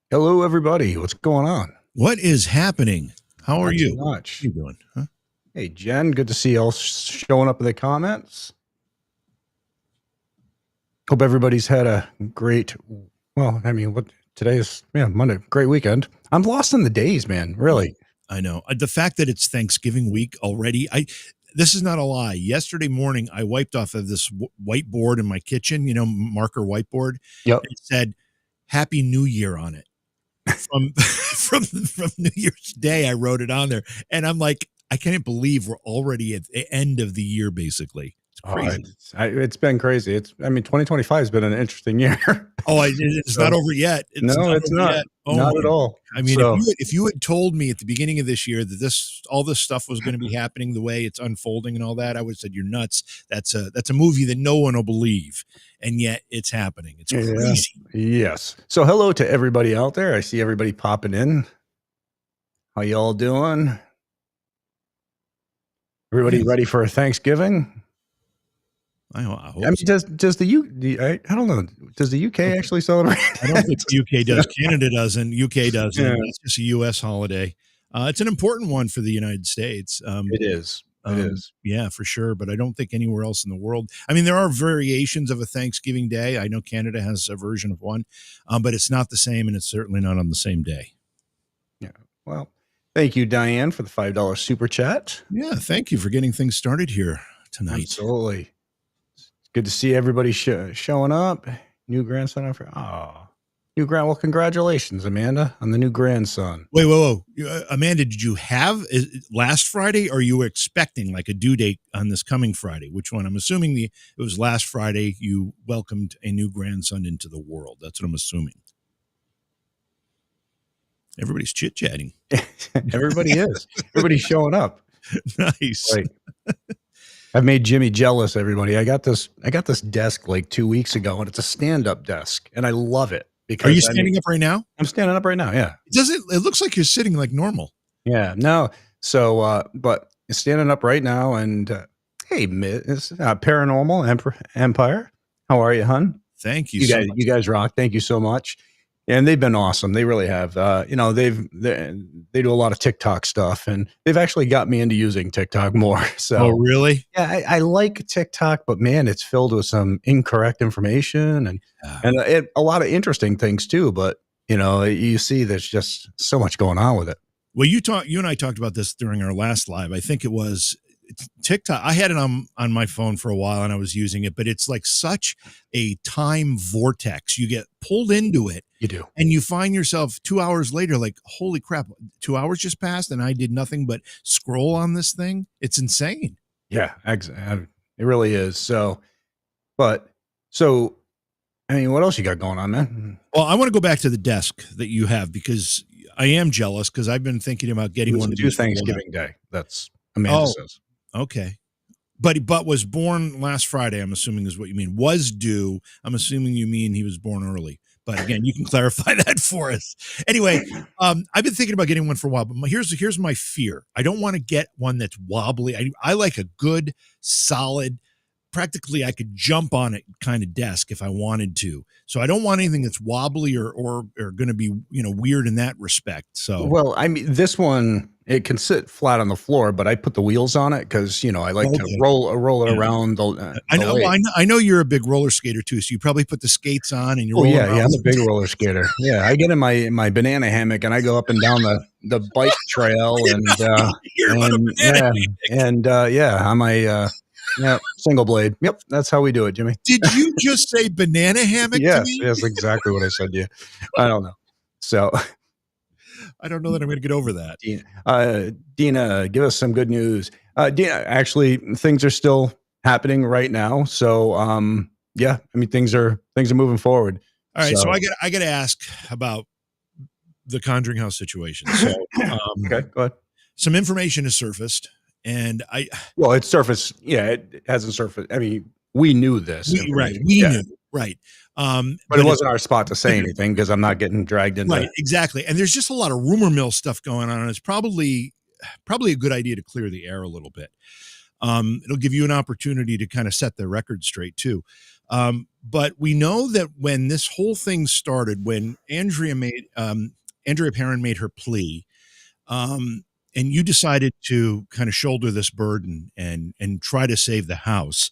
Hello, everybody. What's going on? What is happening? How are Not too you? What much. are you doing? Huh? Hey, Jen. Good to see you all showing up in the comments. Hope everybody's had a great. Well, I mean, what today is? Yeah, Monday. Great weekend. I'm lost in the days, man. Really. I know. The fact that it's Thanksgiving week already, this is not a lie. Yesterday morning, I wiped off of this whiteboard in my kitchen, marker whiteboard. Yep. And it said Happy New Year on it. From from New Year's Day, I wrote it on there. And I'm like, I can't believe we're already at the end of the year, basically. It's crazy. It's been crazy. I mean, 2025 has been an interesting year. It's So, not over yet. It's no, not it's over not. yet. Oh Not my! at all. I mean, So, if you had told me at the beginning of this year that all this stuff was going to be happening the way it's unfolding and all that, I would have said you're nuts. That's a movie that no one will believe, and yet it's happening. It's crazy. Yes. So, hello to everybody out there. I see everybody popping in. How y'all doing? Everybody ready for Thanksgiving? I hope I mean, does the I don't know. Does the UK actually celebrate? I don't think the UK does. Canada doesn't. UK doesn't. Yeah. It's just a US holiday. It's an important one for the United States. It is. It is. Yeah, for sure. But I don't think anywhere else in the world. I mean, there are variations of a Thanksgiving Day. I know Canada has a version of one, but it's not the same, and it's certainly not on the same day. Yeah. Well, thank you, Diane, for the $5 super chat. Yeah, thank you for getting things started here tonight. Absolutely. It's good to see everybody showing up. New grandson. New grand. Well, congratulations, Amanda, on the new grandson. Wait, whoa. Amanda, did you have last Friday, or are you expecting like a due date on this coming Friday? Which one? I'm assuming it was last Friday you welcomed a new grandson into the world. That's what I'm assuming. Everybody's chit-chatting. Everybody is. Everybody's showing up. Nice. Like, I've made Jimmy jealous, everybody. I got this desk like 2 weeks ago, and it's a stand-up desk, and I love it. Are you standing up right now? I'm standing up right now, yeah. It looks like you're sitting like normal. Yeah, no. So, but standing up right now, and hey, Miss Paranormal Empire, how are you, hun? Thank you. You guys rock. Thank you so much. And they've been awesome. They really have. They do a lot of TikTok stuff, and they've actually got me into using TikTok more. So, oh, really? Yeah, I like TikTok, but man, it's filled with some incorrect information and a lot of interesting things too. But you see, there's just so much going on with it. Well, you and I talked about this during our last live. I think it was TikTok. I had it on my phone for a while and I was using it, but it's like such a time vortex. You get pulled into it. You do. And you find yourself 2 hours later, like, holy crap, 2 hours just passed and I did nothing but scroll on this thing. It's insane. Yeah, it really is. So, I mean, what else you got going on, man? Well, I want to go back to the desk that you have because I am jealous because I've been thinking about getting one to do Thanksgiving Day. That's Amanda says. Okay. But was born last Friday, I'm assuming is what you mean. Was due. I'm assuming you mean he was born early. But again, you can clarify that for us. Anyway, I've been thinking about getting one for a while, but here's my fear. I don't want to get one that's wobbly. I like a good, solid, practically I could jump on it kind of desk if I wanted to. So I don't want anything that's wobbly or going to be, weird in that respect. So, well, I mean, this one, it can sit flat on the floor, but I put the wheels on it because, I like to roll it around. I know you're a big roller skater too. So you probably put the skates on and you're rolling around. Yeah, I'm a big roller skater. Yeah, I get in my banana hammock and I go up and down the bike trail I'm single blade. Yep, that's how we do it, Jimmy. Did you just say banana hammock to me? Yes, exactly what I said to you. I don't know. So I don't know that I'm going to get over that. Dina, give us some good news. Dina, actually, things are still happening right now. So, I mean, things are moving forward. All right. So I got to ask about the Conjuring House situation. So, okay, go ahead. Some information has surfaced. And it's surfaced. Yeah, it hasn't surfaced. I mean, we knew this. We knew. Right. But it wasn't our spot to say anything because I'm not getting dragged into it. Exactly. And there's just a lot of rumor mill stuff going on. And it's probably a good idea to clear the air a little bit. It'll give you an opportunity to kind of set the record straight too. But we know that when this whole thing started, when Andrea Perrin made her plea, and you decided to kind of shoulder this burden and try to save the house,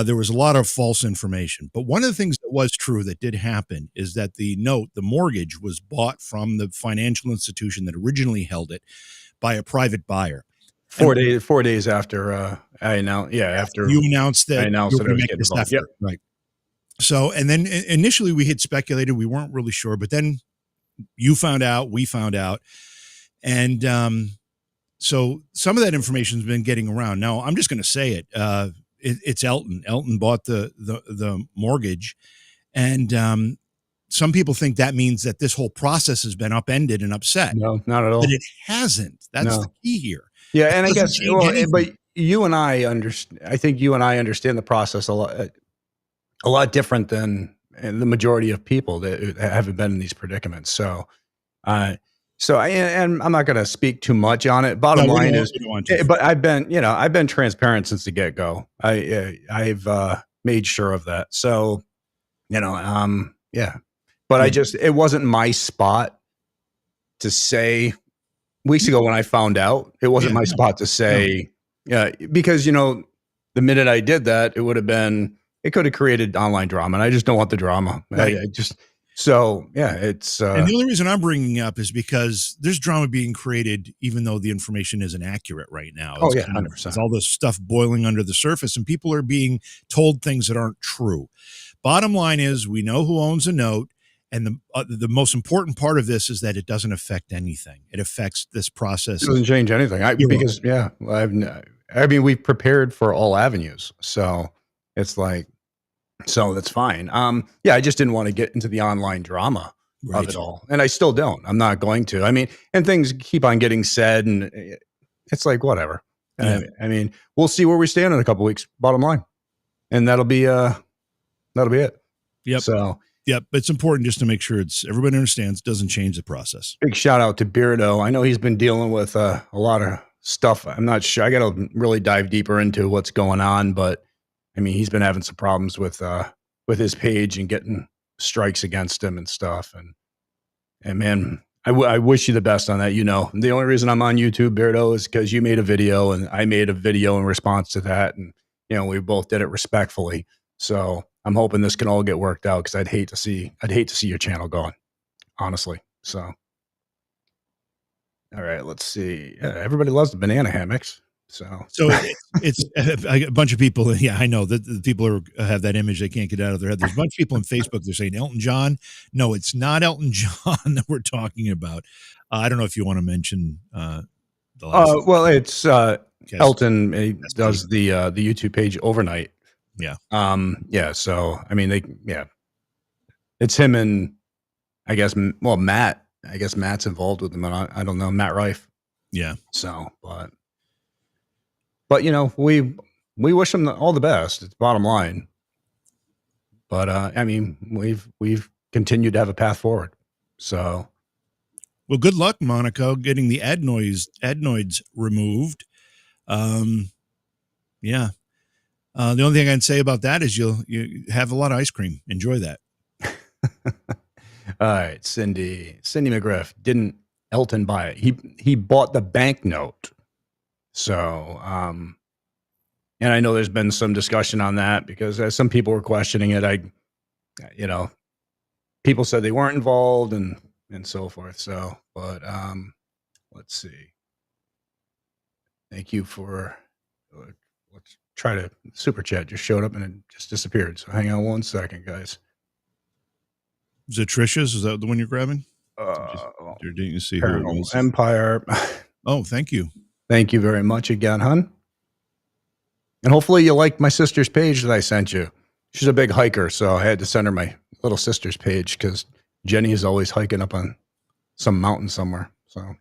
there was a lot of false information. But one of the things that was true that did happen is that the mortgage was bought from the financial institution that originally held it by a private buyer. And 4 days after I announced, after after you announced I that you announced were that I going to was make getting this involved. Yep. effort, right? So, and then initially we had speculated, we weren't really sure, but then you found out, we found out, and so some of that information has been getting around. Now, I'm just going to say it. It's Elton. Elton bought the mortgage, and some people think that means that this whole process has been upended and upset, No, not at but all. it hasn't. That's the No. key here. Yeah, It and I doesn't guess, change well, anything. but you and I understand. I think you and I understand the process a lot different than the majority of people that haven't been in these predicaments. Uh, and I'm not going to speak too much on it. No, Bottom we line don't. is, We don't want to. but I've been transparent since the get go. I've made sure of that. So, yeah. But Yeah, it wasn't my spot to say weeks ago when I found out. It wasn't yeah, my no, spot to no, say, yeah, because the minute I did that, it could have created online drama, and I just don't want the drama. right. It's And the only reason I'm bringing up is because there's drama being created, even though the information isn't accurate right now. oh It's yeah, kind of 100%. there's all this stuff boiling under the surface, and people are being told things that aren't true. Bottom line is, we know who owns a note, and the most important part of this is that it doesn't affect anything. It affects this It process doesn't change anything. zero. Because yeah, I mean, we've prepared for all avenues, so it's like, so that's fine. Yeah, I just didn't want to get into the online drama of it Right. all, and I still don't. I'm not going to. I mean, and things keep on getting said, and it's like whatever. Yeah. I mean, we'll see where we stand in a couple weeks. Bottom line, and that'll be it. Yep. So Yep. It's important just to make sure everybody understands. Doesn't change the process. big shout out to Beardo. I know he's been dealing with a lot of stuff. I'm not sure. I got to really dive deeper into what's going on, but I mean, he's been having some problems with his page and getting strikes against him and stuff. And man, I wish you the best on that. The only reason I'm on YouTube, Beardo, is because you made a video and I made a video in response to that, and we both did it respectfully. So I'm hoping this can all get worked out because I'd hate to see your channel going, honestly. So, all right, let's see. Yeah, everybody loves the banana hammocks. So It's a bunch of people. Yeah, I know that the people have that image they can't get out of their head. There's a bunch of people on Facebook. They're saying Elton John. No, it's not Elton John that we're talking about. I don't know if you want to mention the last. well, it's Yes, Elton. He SD. does the YouTube page overnight. Yeah, Yeah. So I mean, it's him and I guess Matt. I guess Matt's involved with him. I don't know, Matt Rife. yeah. So, but we wish him all the best. It's bottom line. But I mean, we've continued to have a path forward. So Well, good luck, Monaco, getting the adenoids removed. Yeah. The only thing I can say about that is you have a lot of ice cream. Enjoy that. all right, Cindy McGriff, didn't Elton buy it? He bought the banknote. So and I know there's been some discussion on that because some people were questioning it. People said they weren't involved and so forth. So, but let's see. Thank you for let's try to super chat just showed up and it just disappeared. So hang on one second, guys. Is it Trisha's? Is that the one you're grabbing? Uh, Or didn't you see who it Paranormal was? Empire. Oh, thank you. Thank you very much again, hun. And hopefully you like my sister's page that I sent you. She's a big hiker, so I had to send her my little sister's page because Jenny is always hiking up on some mountain somewhere. So,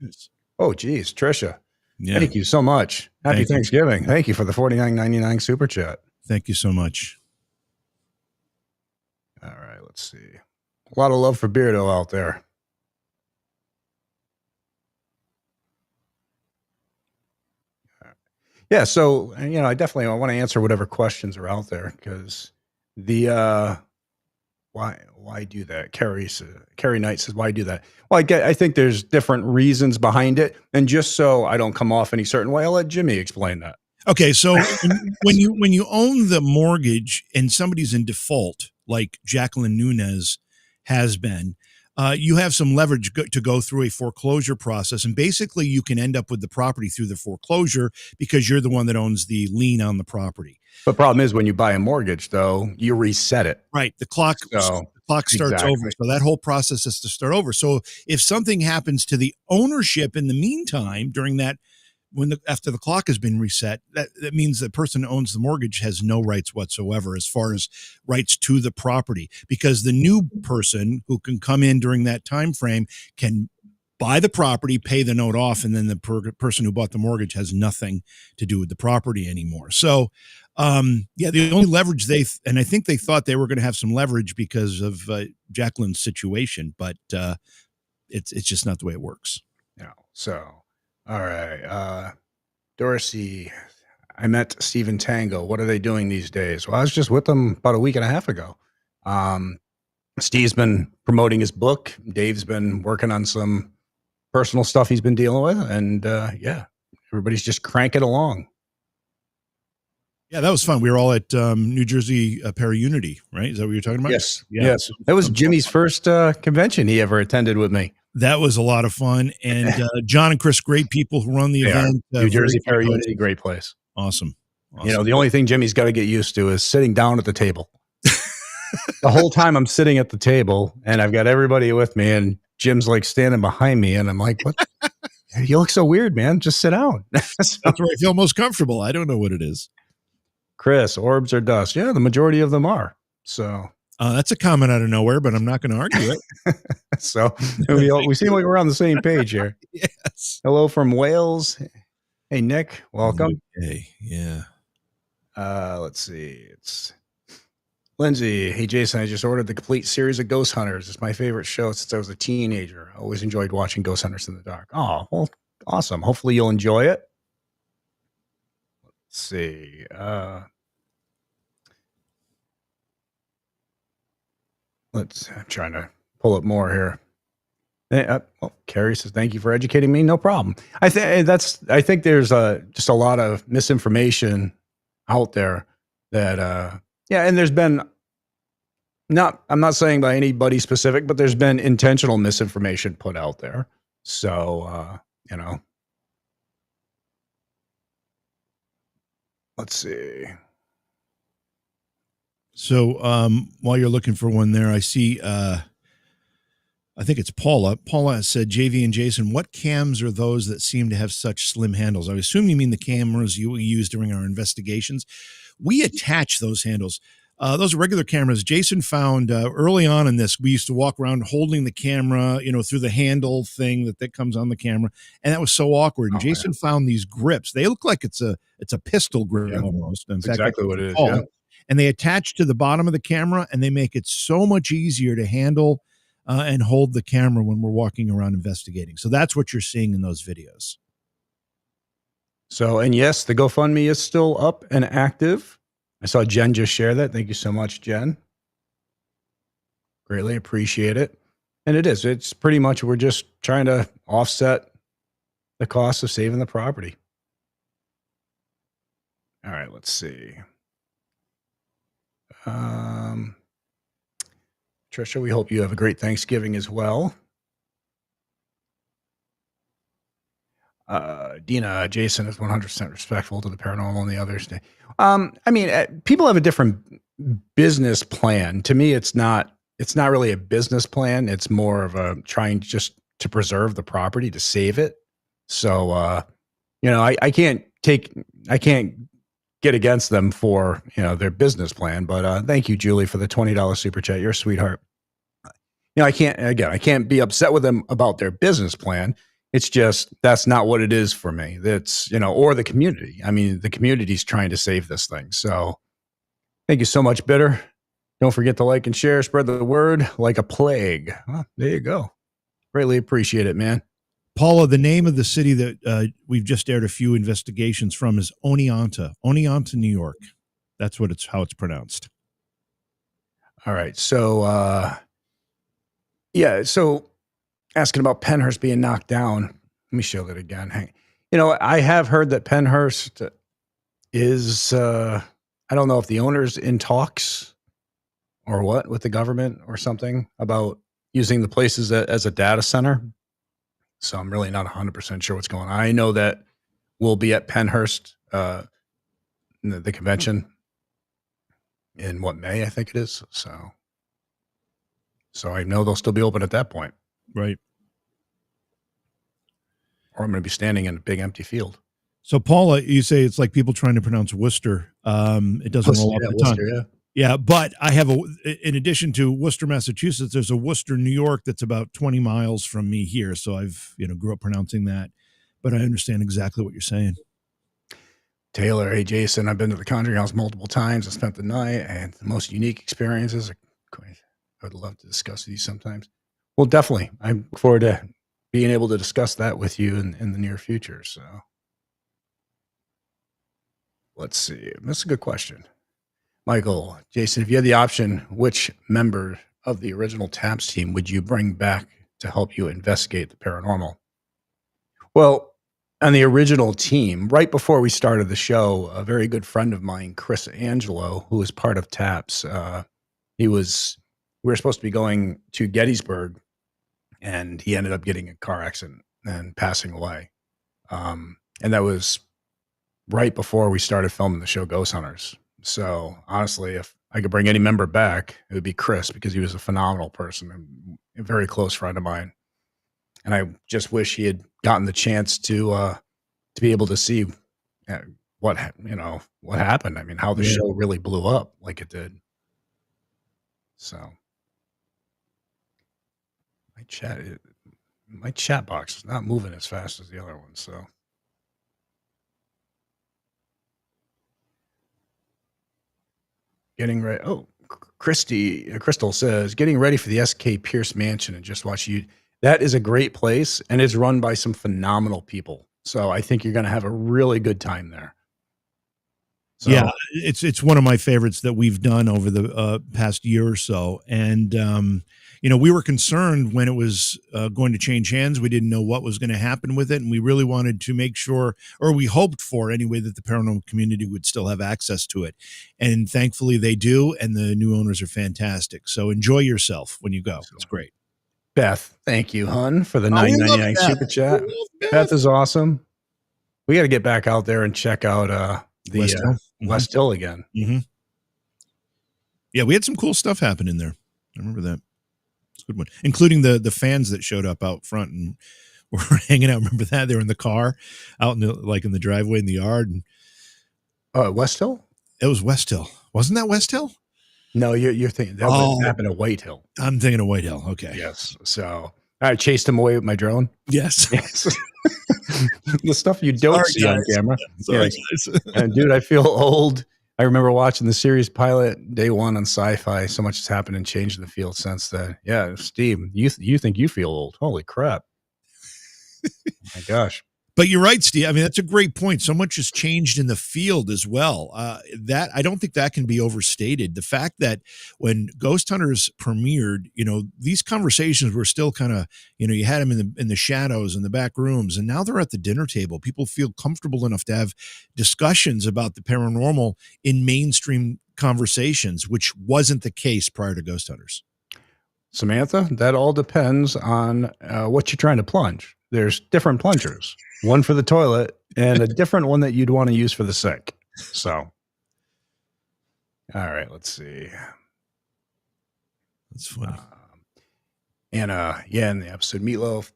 oh, geez, Trisha, Yeah. thank you so much. Happy Thank you. Thanksgiving. Thank you for the $49.99 super chat. Thank you so much. All right, let's see. A lot of love for Beardo out there. Yeah, so I want to answer whatever questions are out there because The why do that? Carrie Knight says, "Why do that?" Well, I think there's different reasons behind it, and just so I don't come off any certain way, I'll let Jimmy explain that. Okay, so when you own the mortgage and somebody's in default, like Jacqueline Nunez has been, you have some leverage to go through a foreclosure process, and basically you can end up with the property through the foreclosure because you're the one that owns the lien on the property. But problem is when you buy a mortgage, though, you reset it. Right. So The clock starts over. exactly. So that whole process has to start over. So if something happens to the ownership in the meantime during that after the clock has been reset, that means the person who owns the mortgage has no rights whatsoever as far as rights to the property, because the new person who can come in during that time frame can buy the property, pay the note off, and then the person who bought the mortgage has nothing to do with the property anymore. So yeah, the only leverage and I think they thought they were going to have some leverage because of Jacqueline's situation, but it's just not the way it works. Yeah. So, all right. Dorsey, I met Stephen Tango. What are they doing these days? Well, I was just with them about a week and a half ago. Steve's been promoting his book. Dave's been working on some personal stuff he's been dealing with. And yeah, everybody's just cranking along. Yeah, that was fun. We were all at New Jersey Para-Unity, right? Is that what you're talking about? Yes. Yeah. Yes. That was Jimmy's first convention he ever attended with me. That was a lot of fun. And John and Chris, great people who run the event. New Jersey Para-Unity, great place. Awesome. You know, the only thing Jimmy's got to get used to is sitting down at the table. The whole time I'm sitting at the table and I've got everybody with me and Jim's like standing behind me and I'm like, what? You look so weird, man. Just sit down. That's where I feel most comfortable. I don't know what it is. Chris, orbs or dust? Yeah, the majority of them are. So that's a comment out of nowhere, but I'm not going to argue it. So we seem like we're on the same page here. Yes. Hello from Wales. Hey, Nick, welcome. Hey, yeah. Let's see. It's Lindsay. Hey, Jason, I just ordered the complete series of Ghost Hunters. It's my favorite show since I was a teenager. I always enjoyed watching Ghost Hunters in the dark. Oh, well, awesome. Hopefully you'll enjoy it. Let's see. I'm trying to pull up more here. Well, Carrie says, thank you for educating me. No problem. I think there's just a lot of misinformation out there that, yeah. And there's been I'm not saying by anybody specific, but there's been intentional misinformation put out there. So, you know, let's see. So while you're looking for one there, I see, I think it's Paula. Paula said, JV and Jason, what cams are those that seem to have such slim handles? I assume you mean the cameras you use during our investigations. We attach those handles. Those are regular cameras. Jason found early on in this, we used to walk around holding the camera, through the handle thing that comes on the camera. And that was so awkward. And Jason found these grips. They look like it's a pistol grip almost. In fact, exactly what it is. Yeah. And they attach to the bottom of the camera and they make it so much easier to handle and hold the camera when we're walking around investigating. So that's what you're seeing in those videos. So, and yes, the GoFundMe is still up and active. I saw Jen just share that. Thank you so much, Jen. Greatly appreciate it. And it's pretty much, we're just trying to offset the cost of saving the property. All right, let's see. Trisha, we hope you have a great Thanksgiving as well. Dina, Jason is 100% respectful to the paranormal and the others. I mean, people have a different business plan. To me, it's not really a business plan. It's more of a trying just to preserve the property, to save it. So, I can't get against them for, their business plan, but thank you, Julie, for the $20 super chat. You're a sweetheart. I can't be upset with them about their business plan. It's just, that's not what it is for me. That's, or the community. I mean, the community's trying to save this thing. So thank you so much, Bitter. Don't forget to like and share, spread the word like a plague. Well, there you go. Greatly appreciate it, man. Paula, the name of the city that we've just aired a few investigations from is Oneonta, New York. That's how it's pronounced. All right. So, yeah. So, asking about Penhurst being knocked down. Let me show that again. Hang. I have heard that Penhurst is. I don't know if the owner's in talks or what with the government or something about using the place as a data center. So I'm really not 100% sure what's going on. I know that we'll be at Penhurst, the convention in May, I think it is. So I know they'll still be open at that point. Right. Or I'm going to be standing in a big empty field. So, Paula, you say it's like people trying to pronounce Worcester. It doesn't roll off the tongue. Worcester, yeah. Yeah, but I have in addition to Worcester, Massachusetts, there's a Worcester, New York that's about 20 miles from me here. So I've, grew up pronouncing that, but I understand exactly what you're saying. Taylor, hey, Jason, I've been to the Conjuring House multiple times. I spent the night and the most unique experiences. I would love to discuss with you sometimes. Well, definitely. I look forward to being able to discuss that with you in the near future. So let's see. That's a good question. Michael, Jason, if you had the option, which member of the original TAPS team would you bring back to help you investigate the paranormal? Well, on the original team, right before we started the show, a very good friend of mine, Chris Angelo, who was part of TAPS, we were supposed to be going to Gettysburg, and he ended up getting a car accident and passing away. And that was right before we started filming the show Ghost Hunters. So honestly, if I could bring any member back, it would be Chris, because he was a phenomenal person and a very close friend of mine. And I just wish he had gotten the chance to be able to see what happened. I mean, how the show really blew up like it did. So my chat box is not moving as fast as the other one. So getting ready. Oh, Crystal says, getting ready for the SK Pierce Mansion and just watch you. That is a great place, and it's run by some phenomenal people. So I think you're going to have a really good time there. So, yeah, it's one of my favorites that we've done over the past year or so. And, we were concerned when it was going to change hands. We didn't know what was going to happen with it. And we really wanted to make sure, or we hoped for anyway, that the paranormal community would still have access to it. And thankfully they do. And the new owners are fantastic. So enjoy yourself when you go. It's great. Beth, thank you, hun, for the $9.99 super chat. Beth is awesome. We got to get back out there and check out the West Hill again. Mm-hmm. Yeah, we had some cool stuff happen in there. I remember that. It's a good one, including the fans that showed up out front and were hanging out. Remember that? They were in the car, out in the driveway in the yard. And West Hill? It was West Hill. Wasn't that West Hill? No, you're thinking that happened at White Hill. I'm thinking of White Hill. Okay. Yes. So I chased him away with my drone. Yes. The stuff you don't see on camera. Sorry, yes. And dude, I feel old. I remember watching the series pilot day one on Sci-Fi. So much has happened and changed in the field since then. Yeah, Steve, you think you feel old? Holy crap! Oh my gosh. But you're right, Steve. I mean, that's a great point. So much has changed in the field as well. That I don't think that can be overstated. The fact that when Ghost Hunters premiered, these conversations were still kind of, you had them in the shadows in the back rooms, and now they're at the dinner table. People feel comfortable enough to have discussions about the paranormal in mainstream conversations, which wasn't the case prior to Ghost Hunters. Samantha, that all depends on what you're trying to plunge. There's different plungers, one for the toilet and a different one that you'd want to use for the sink. So, all right, let's see. That's funny. And in the episode Meatloaf.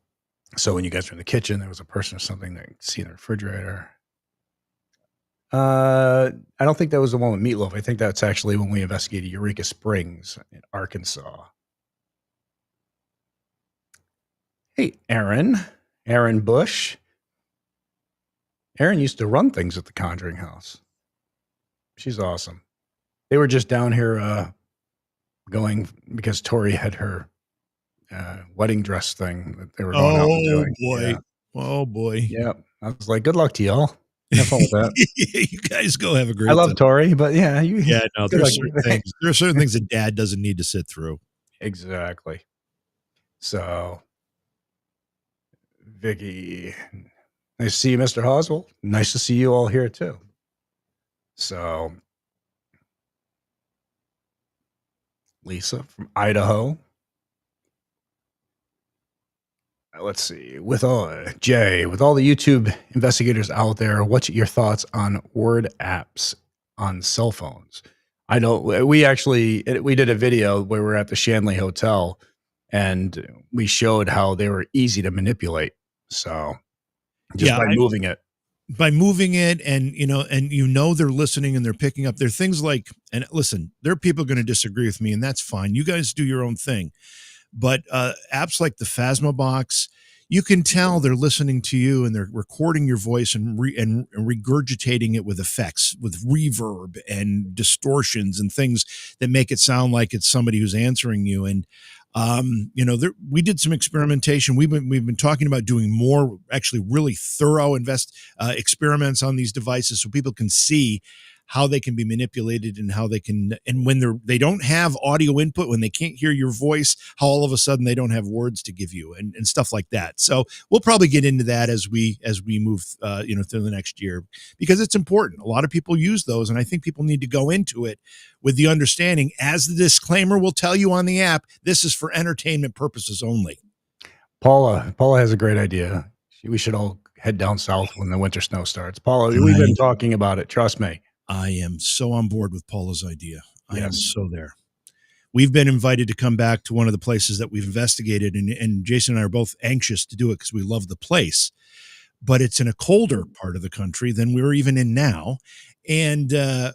So when you guys were in the kitchen, there was a person or something that you could see in the refrigerator. I don't think that was the one with Meatloaf. I think that's actually when we investigated Eureka Springs in Arkansas. Hey, Aaron Bush. Aaron used to run things at the Conjuring House. She's awesome. They were just down here going because Tori had her wedding dress thing that they were going out and doing. Boy. Yeah. Oh, boy. Yeah. I was like, good luck to y'all. Have fun with that. You guys go have a I great love time. Tori, but yeah, Yeah, no, good luck. there are certain things that dad doesn't need to sit through. Exactly. So, Vicky, nice to see you, Mr. Hoswell. Nice to see you all here too. So, Lisa from Idaho. Let's see. With all Jay, with all the YouTube investigators out there, what's your thoughts on word apps on cell phones? I know we did a video where we're at the Shanley Hotel, and we showed how they were easy to manipulate. So just Yeah, by moving it. by moving it, and they're listening and they're picking up. There are things like, and listen, there are people going to disagree with me, and that's fine. You guys do your own thing. But apps like the Phasma box, you can tell they're listening to you and they're recording your voice and regurgitating it with effects, with reverb and distortions and things that make it sound like it's somebody who's answering you. And we did some experimentation. We've been talking about doing more, actually, really thorough experiments on these devices, so people can see how they can be manipulated and how they can, and when they don't have audio input, when they can't hear your voice, how all of a sudden they don't have words to give you and stuff like that. So we'll probably get into that as we move through the next year, because it's important. A lot of people use those, and I think people need to go into it with the understanding, as the disclaimer will tell you on the app, this is for entertainment purposes only. Paula has a great idea. We should all head down south when the winter snow starts. Paula, we've been talking about it. Trust me. I am so on board with Paula's idea. I am Yes. so there. We've been invited to come back to one of the places that we've investigated, and Jason and I are both anxious to do it because we love the place. But it's in a colder part of the country than we're even in now. And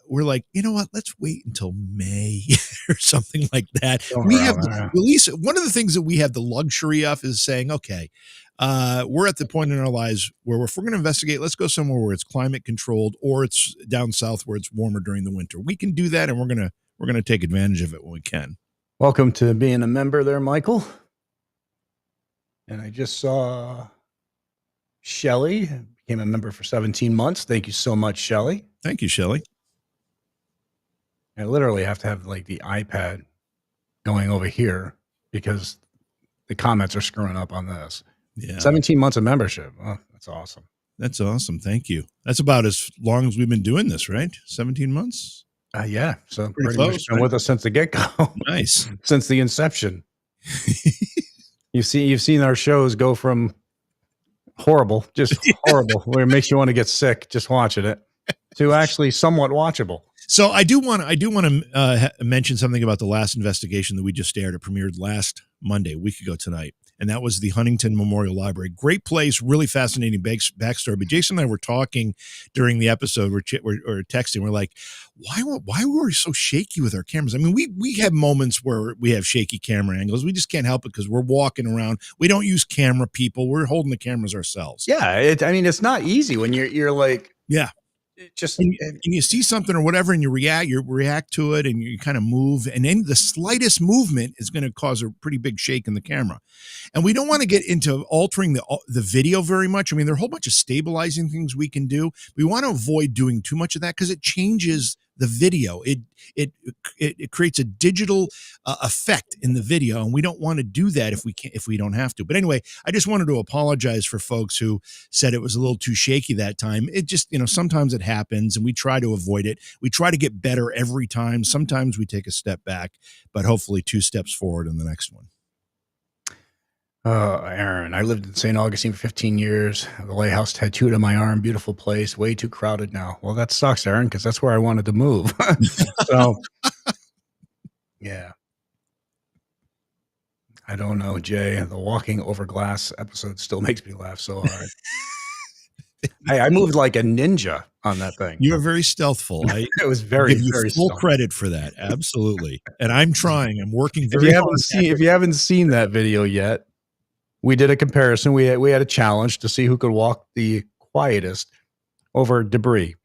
we're like, you know what? Let's wait until May or something like that. Somewhere We have, around there. at least one of the things that we have the luxury of is saying, okay, we're at the point in our lives where if we're going to investigate, let's go somewhere where it's climate controlled, or it's down south where it's warmer during the winter. We can do that, and we're going to take advantage of it when we can. Welcome to being a member there, Michael. And I just saw Shelly became a member for 17 months. Thank you so much, Shelly. Thank you, Shelly. I literally have to have like the iPad going over here because the comments are screwing up on this. Yeah. 17 months of membership. Oh, that's awesome. That's awesome. Thank you. That's about as long as we've been doing this, right? 17 months? Yeah. So Pretty much close, been with us since the get-go. Nice. Since the inception. You've seen our shows go from horrible, just horrible, where it makes you want to get sick just watching it, to actually somewhat watchable. So I do want to mention something about the last investigation that we just aired. It premiered last Monday, a week ago tonight, and that was the Huntington Memorial Library. Great place, really fascinating backstory. But Jason and I were talking during the episode, we're texting. We're like, why were we so shaky with our cameras? I mean, we have moments where we have shaky camera angles. We just can't help it because we're walking around. We don't use camera people. We're holding the cameras ourselves. Yeah, it's not easy when you're like, yeah. Just and you see something or whatever, and you react to it, and you kind of move, and then the slightest movement is going to cause a pretty big shake in the camera. And we don't want to get into altering the video very much. I mean, there are a whole bunch of stabilizing things we can do. We want to avoid doing too much of that because it changes the video. It creates a digital effect in the video, and we don't want to do that if we don't have to. But anyway, I just wanted to apologize for folks who said it was a little too shaky that time. It just, sometimes it happens, and we try to avoid it. We try to get better every time. Sometimes we take a step back, but hopefully 2 steps forward in the next one. Aaron, I lived in St. Augustine for 15 years. The lighthouse tattooed on my arm. Beautiful place. Way too crowded now. Well, that sucks, Aaron, because that's where I wanted to move. So, yeah. I don't know, Jay. The walking over glass episode still makes me laugh so hard. I moved like a ninja on that thing. You are very stealthful. It was very, give you very full stealth. credit for that. Absolutely. And I'm trying. I'm working very hard. If you haven't seen that video yet, we did a comparison. We had a challenge to see who could walk the quietest over debris.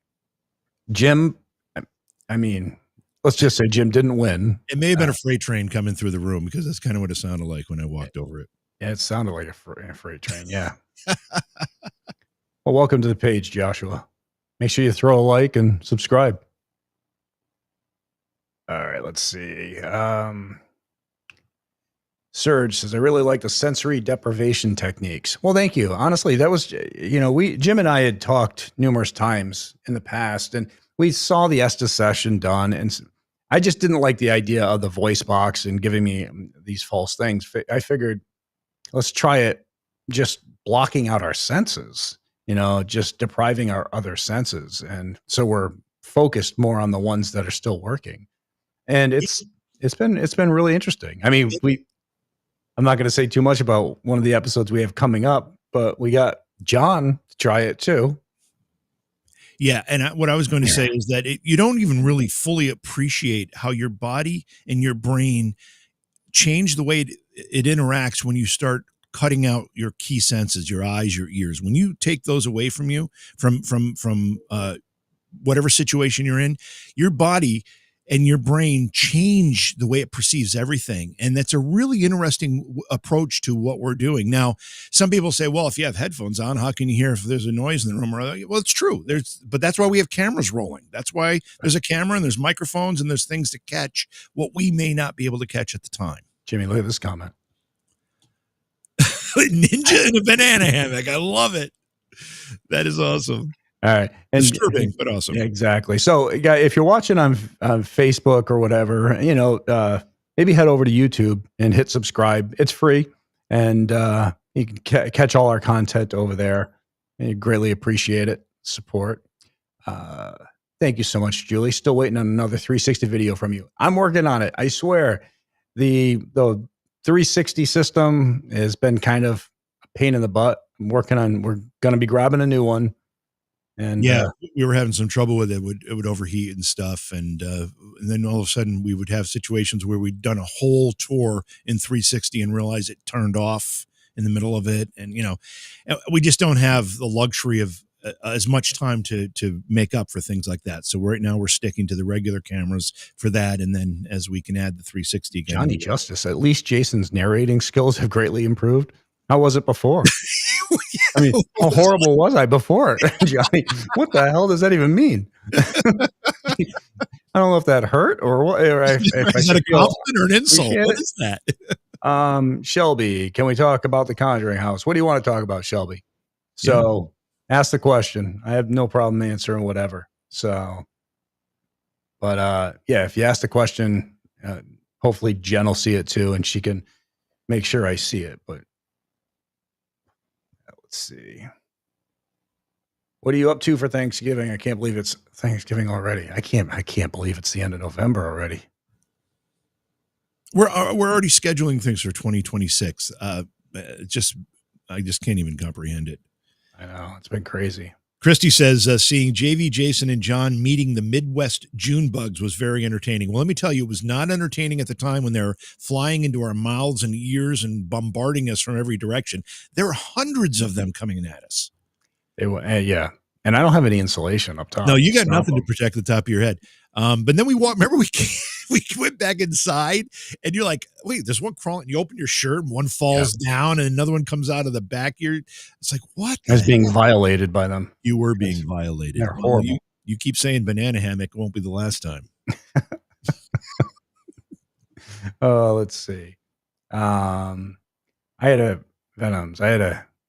Jim, I mean, let's just say Jim didn't win. It may have been a freight train coming through the room, because that's kind of what it sounded like when I walked over it. Yeah, it sounded like a freight train. Yeah. Well, welcome to the page, Joshua. Make sure you throw a like and subscribe. All right, let's see. Serge says, I really like the sensory deprivation techniques. Well, thank you. Honestly, that was, Jim and I had talked numerous times in the past, and we saw the Estes session done. And I just didn't like the idea of the voice box and giving me these false things. I figured, let's try it just blocking out our senses, just depriving our other senses. And so we're focused more on the ones that are still working. And it's been really interesting. I mean, I'm not going to say too much about one of the episodes we have coming up, but we got John to try it too. Yeah, and what I was going to say is that you don't even really fully appreciate how your body and your brain change the way it interacts when you start cutting out your key senses, your eyes, your ears. When you take those away from you, from whatever situation you're in, your body and your brain change the way it perceives everything. And that's a really interesting approach to what we're doing. Now, some people say, well, if you have headphones on, how can you hear if there's a noise in the room? Well, it's true. But that's why we have cameras rolling. That's why there's a camera and there's microphones and there's things to catch what we may not be able to catch at the time. Jimmy, look at this comment. Ninja in a banana hammock. I love it. That is awesome. All right. And disturbing, but awesome. Exactly. So if you're watching on Facebook or whatever, maybe head over to YouTube and hit subscribe. It's free. And you can catch all our content over there. And you greatly appreciate it. Support. Thank you so much, Julie. Still waiting on another 360 video from you. I'm working on it. I swear. The 360 system has been kind of a pain in the butt. We're going to be grabbing a new one. And we were having some trouble with it. It would overheat and stuff. And then all of a sudden we would have situations where we'd done a whole tour in 360 and realize it turned off in the middle of it. And, we just don't have the luxury of as much time to make up for things like that. So right now we're sticking to the regular cameras for that. And then as we can add the 360 again. Johnny Justice, at least Jason's narrating skills have greatly improved. How was it before? I mean, how horrible was I before, Johnny? What the hell does that even mean? I don't know if that hurt or what. Is that a compliment or an insult? What is that? Shelby, can we talk about the Conjuring House? What do you want to talk about, Shelby? So ask the question. I have no problem answering whatever. So, but if you ask the question, hopefully Jen will see it too, and she can make sure I see it. But let's see. What are you up to for Thanksgiving? I can't believe it's Thanksgiving already. I can't believe it's the end of November already. We're already scheduling things for 2026. I just can't even comprehend it. I know, it's been crazy. Christy says, seeing JV, Jason, and John meeting the Midwest June bugs was very entertaining. Well, let me tell you, it was not entertaining at the time when they're flying into our mouths and ears and bombarding us from every direction. There were hundreds of them coming at us. Yeah. And I don't have any insulation up top. No, you got nothing to protect the top of your head. But then we went back inside and you're like, wait, there's one crawling. You open your shirt and one falls down and another one comes out of the back. It's like, what? I was being violated by them. You were being violated. They're horrible. You keep saying banana hammock. Won't be the last time. Let's see. I had a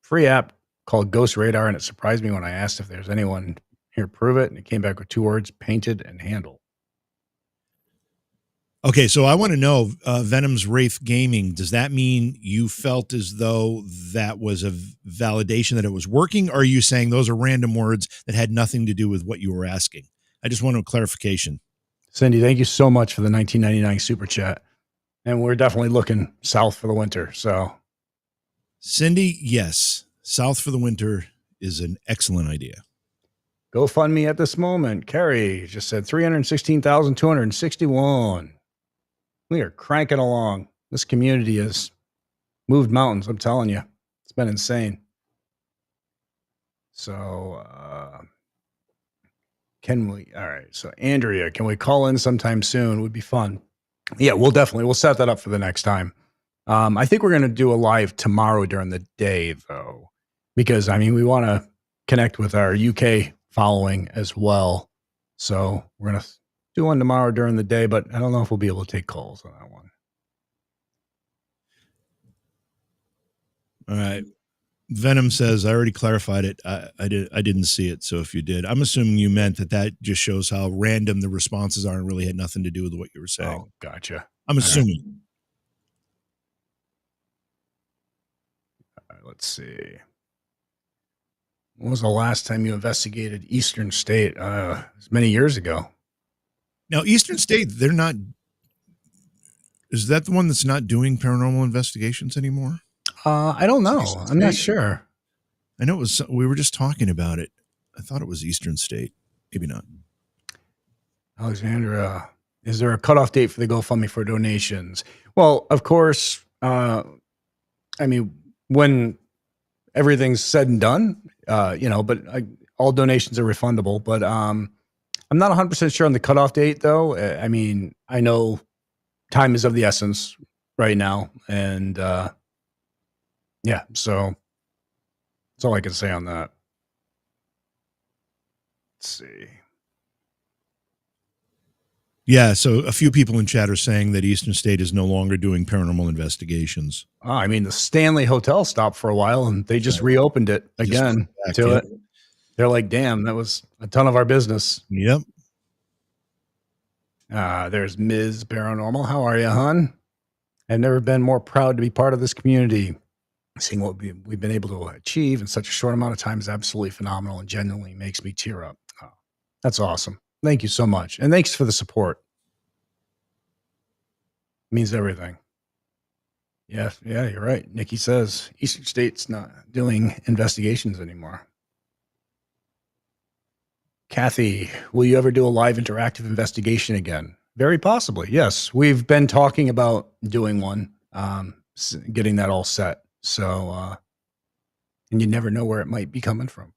free app called Ghost Radar, and it surprised me when I asked if there's anyone here to prove it, and it came back with 2 words: painted and handle. Okay, so I want to know, Venom's Wraith Gaming, does that mean you felt as though that was a validation that it was working, or are you saying those are random words that had nothing to do with what you were asking? I just want a clarification. Cindy, thank you so much for the $19.99 super chat. And we're definitely looking south for the winter. So, Cindy, yes, south for the winter is an excellent idea. GoFundMe at this moment. Carrie just said 316,261. We are cranking along. This community has moved mountains. I'm telling you, it's been insane. So, all right. So Andrea, can we call in sometime soon? It would be fun. Yeah, we'll set that up for the next time. I think we're going to do a live tomorrow during the day though, because we want to connect with our UK following as well. So we're gonna do one tomorrow during the day, but I don't know if we'll be able to take calls on that one. All right. Venom says, I already clarified it. I didn't see it. So if you did, I'm assuming you meant that just shows how random the responses are and really had nothing to do with what you were saying. Oh, gotcha. I'm All right. assuming. All right, let's see. When was the last time you investigated Eastern State? It was many years ago. Now, Eastern State, they're not. Is that the one that's not doing paranormal investigations anymore? I don't know. Eastern I'm not State? sure. I know it was. We were just talking about it. I thought it was Eastern State. Maybe not. Alexandra, is there a cutoff date for the GoFundMe for donations? Well, of course. I mean, when everything's said and done, but all donations are refundable. But I'm not 100% sure on the cutoff date, though. I mean, I know time is of the essence right now, and yeah, so that's all I can say on that. Let's see. Yeah, so a few people in chat are saying that Eastern State is no longer doing paranormal investigations. I mean, the Stanley Hotel stopped for a while, and they just reopened it again to it. They're like, damn, that was a ton of our business. Yep. There's Ms. Paranormal. How are you, hon? I've never been more proud to be part of this community. Seeing what we've been able to achieve in such a short amount of time is absolutely phenomenal and genuinely makes me tear up. Oh, that's awesome. Thank you so much. And thanks for the support. It means everything. Yeah, you're right. Nikki says Eastern State's not doing investigations anymore. Kathy, will you ever do a live interactive investigation again? Very possibly. Yes. We've been talking about doing one, getting that all set. So, and you never know where it might be coming from.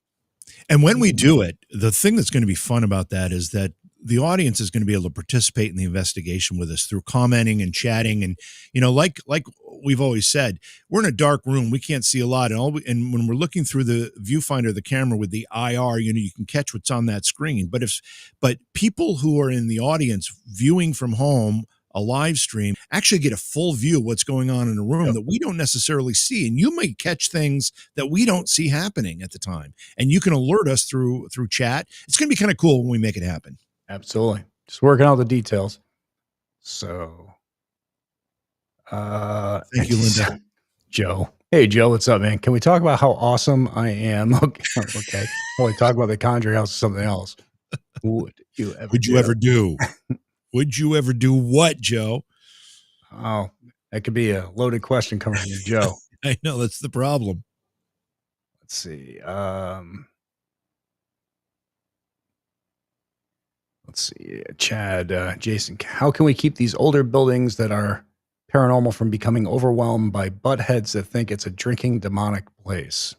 And when we do it, the thing that's going to be fun about that is that the audience is going to be able to participate in the investigation with us through commenting and chatting. And, like we've always said, we're in a dark room. We can't see a lot. And when we're looking through the viewfinder of the camera with the IR, you can catch what's on that screen. But people who are in the audience viewing from home, a live stream, actually get a full view of what's going on in a room that we don't necessarily see. And you may catch things that we don't see happening at the time. And you can alert us through chat. It's going to be kind of cool when we make it happen. Absolutely. Just working out the details. So, thank you, Linda. Joe. Hey, Joe, what's up, man? Can we talk about how awesome I am? Okay. Well, we talk about the Conjuring House or something else. Would you ever do? Would you ever do what, Joe? Oh, that could be a loaded question coming from Joe. I know, that's the problem. Let's see. Chad, Jason, how can we keep these older buildings that are paranormal from becoming overwhelmed by buttheads that think it's a drinking demonic place?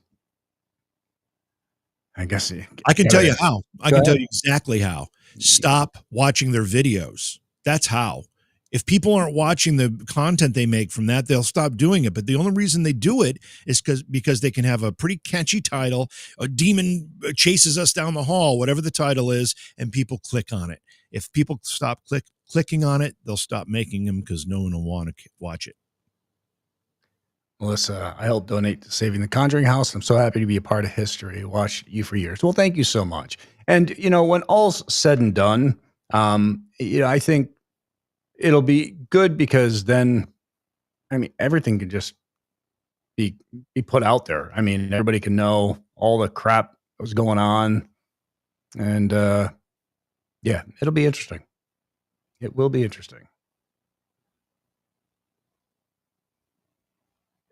I guess I can tell you how. I can tell you exactly how. Stop watching their videos. That's how. If people aren't watching the content they make from that, they'll stop doing it. But the only reason they do it is because they can have a pretty catchy title, a demon chases us down the hall, whatever the title is, and people click on it. If people stop clicking on it, they'll stop making them because no one will want to watch it. Melissa, I helped donate to Saving the Conjuring House. I'm so happy to be a part of history. Watched you for years. Well, thank you so much. And, when all's said and done, I think it'll be good because then, everything can just be put out there. Everybody can know all the crap that was going on. And, yeah, it'll be interesting. It will be interesting.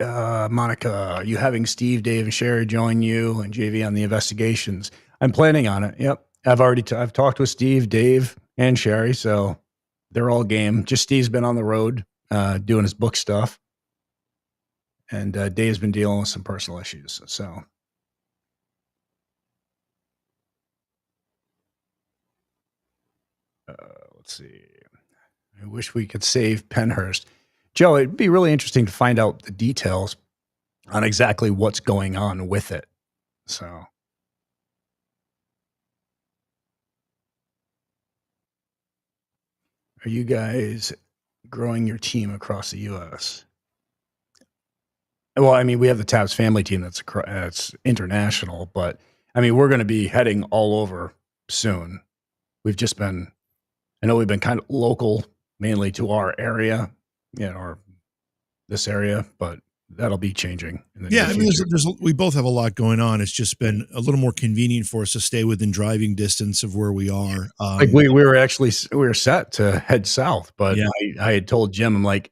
Monica, are you having Steve, Dave, and Sherry join you and JV on the investigations? I'm planning on it. Yep. I've talked with Steve, Dave, and Sherry, so they're all game. Just Steve's been on the road doing his book stuff. And Dave's been dealing with some personal issues. So let's see. I wish we could save Penhurst. Joe, it'd be really interesting to find out the details on exactly what's going on with it. So, Are you guys growing your team across the U.S.? Well, I mean, we have the Tabs family team that's international, but I mean, we're going to be heading all over soon. We've just been, I know we've been kind of local, mainly to our area, or this area, but that'll be changing in the near Yeah, I mean, future. we both have a lot going on. It's just been a little more convenient for us to stay within driving distance of where we are. Like we were set to head south, but Yeah. I had told Jim, I'm like,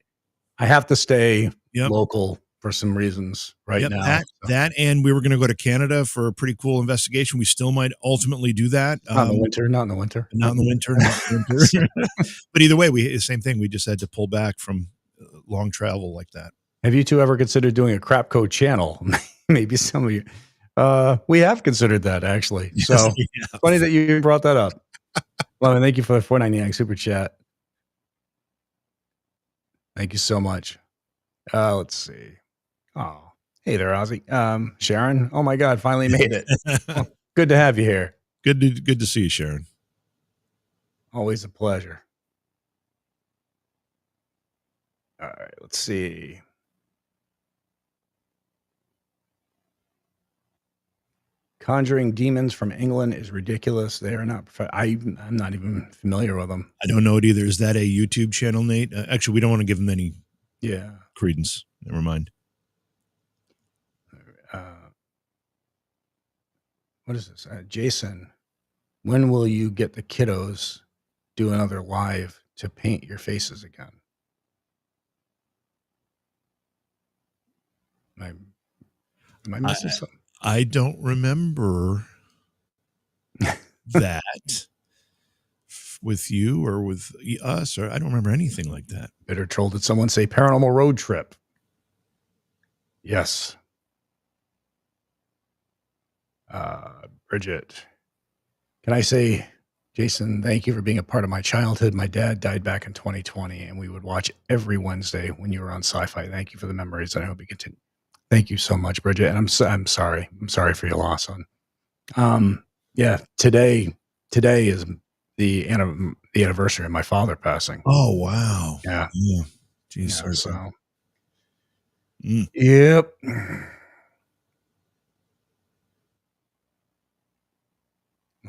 I have to stay Yep. local for some reasons right Yep. now. That, and we were going to go to Canada for a pretty cool investigation. We still might ultimately do that. Not in the winter. Not in the winter. Not in the winter. But either way, the same thing. We just had to pull back from long travel like that. Have you two ever considered doing a Crapco channel? Maybe some of you. We have considered that actually. Yes, so funny that you brought that up. Well, thank you for the $4.99 super chat. Thank you so much. Let's see. Oh, hey there, Ozzy. Sharon. Oh my God, finally made it. Oh, good to have you here. Good to see you, Sharon. Always a pleasure. All right, let's see. Conjuring demons from England is ridiculous. They are not. I'm not even familiar with them. I don't know it either. Is that a YouTube channel, Nate? Actually, we don't want to give them any credence. Never mind. What is this? Jason, when will you get the kiddos do another live to paint your faces again? Am I missing something? I don't remember that with you or with us, or I don't remember anything like that. Bitter Troll, did someone say paranormal road trip? Yes. Bridget, can I say, Jason, thank you for being a part of my childhood. My dad died back in 2020, and we would watch every Wednesday when you were on Sci-Fi. Thank you for the memories, and I hope you continue. Thank you so much, Bridget. And I'm sorry. I'm sorry for your loss, son. Yeah, today is the anniversary of my father passing. Oh wow. Yeah. Jeez. Yeah, so. Yep.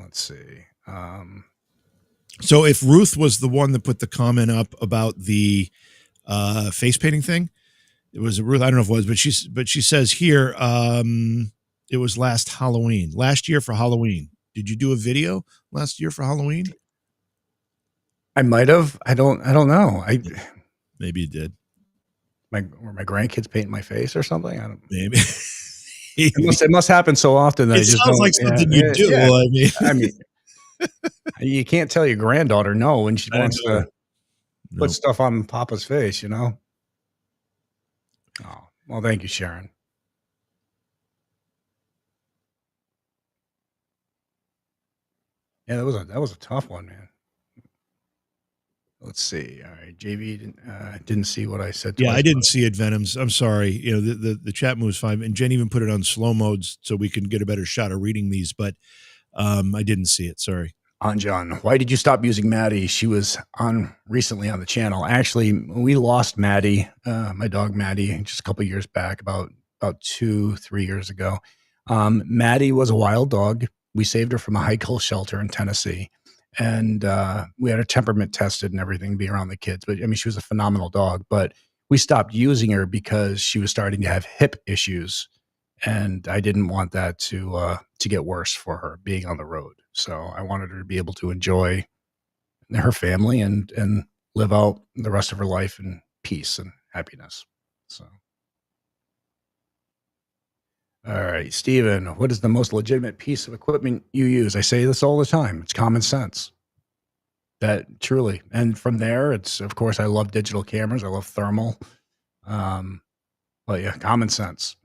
Let's see. So if Ruth was the one that put the comment up about the face painting thing, it was Ruth. I don't know if it was, but she says here it was last year for Halloween. Did you do a video last year for Halloween? I might have. I don't know. Maybe you did. Were my grandkids painting my face or something? I don't. Maybe. It must happen so often that it just sounds like something you do. Yeah. I mean, you can't tell your granddaughter no when she wants to put stuff on Papa's face, Oh, well, thank you, Sharon. Yeah, that was a tough one, man. Let's see. All right, JV didn't see what I said. Yeah, I didn't see it, Venoms. I'm sorry. The chat moves fine, and Jen even put it on slow modes so we can get a better shot of reading these. But I didn't see it. Sorry. John, why did you stop using Maddie? She was recently on the channel. Actually, we lost Maddie, my dog Maddie, just a couple years back, about 2-3 years ago. Maddie was a wild dog. We saved her from a high kill shelter in Tennessee. And we had her temperament tested and everything to be around the kids. But I mean, she was a phenomenal dog. But we stopped using her because she was starting to have hip issues, and I didn't want that to get worse for her being on the road. So I wanted her to be able to enjoy her family and live out the rest of her life in peace and happiness. So. All right, Steven, what is the most legitimate piece of equipment you use? I say this all the time. It's common sense. That truly. And from there, it's, of course, I love digital cameras. I love thermal. But yeah, common sense.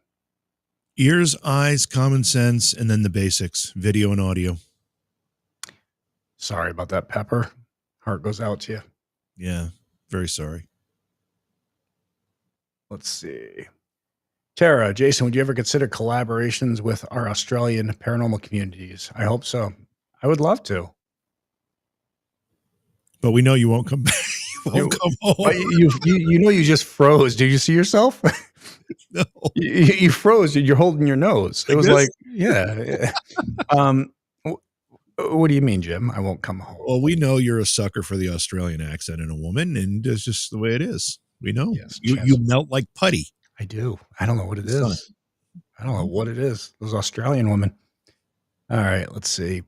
Ears, eyes, common sense, and then the basics, video and audio. Sorry about that, Pepper. Heart goes out to you. Yeah, very sorry. Let's see. Tara, Jason, would you ever consider collaborations with our Australian paranormal communities? I hope so. I would love to. But we know you won't come back. won't come home. You just froze. Did you see yourself? No, You froze. You're holding your nose. It like was this? like, yeah. Um, what do you mean, Jim? I won't come home. Well, we know you're a sucker for the Australian accent in a woman, and it's just the way it is. We know Yes, you melt like putty. I do. I don't know what it The sun. is. I don't know what it is. Those Australian women. All right, let's see.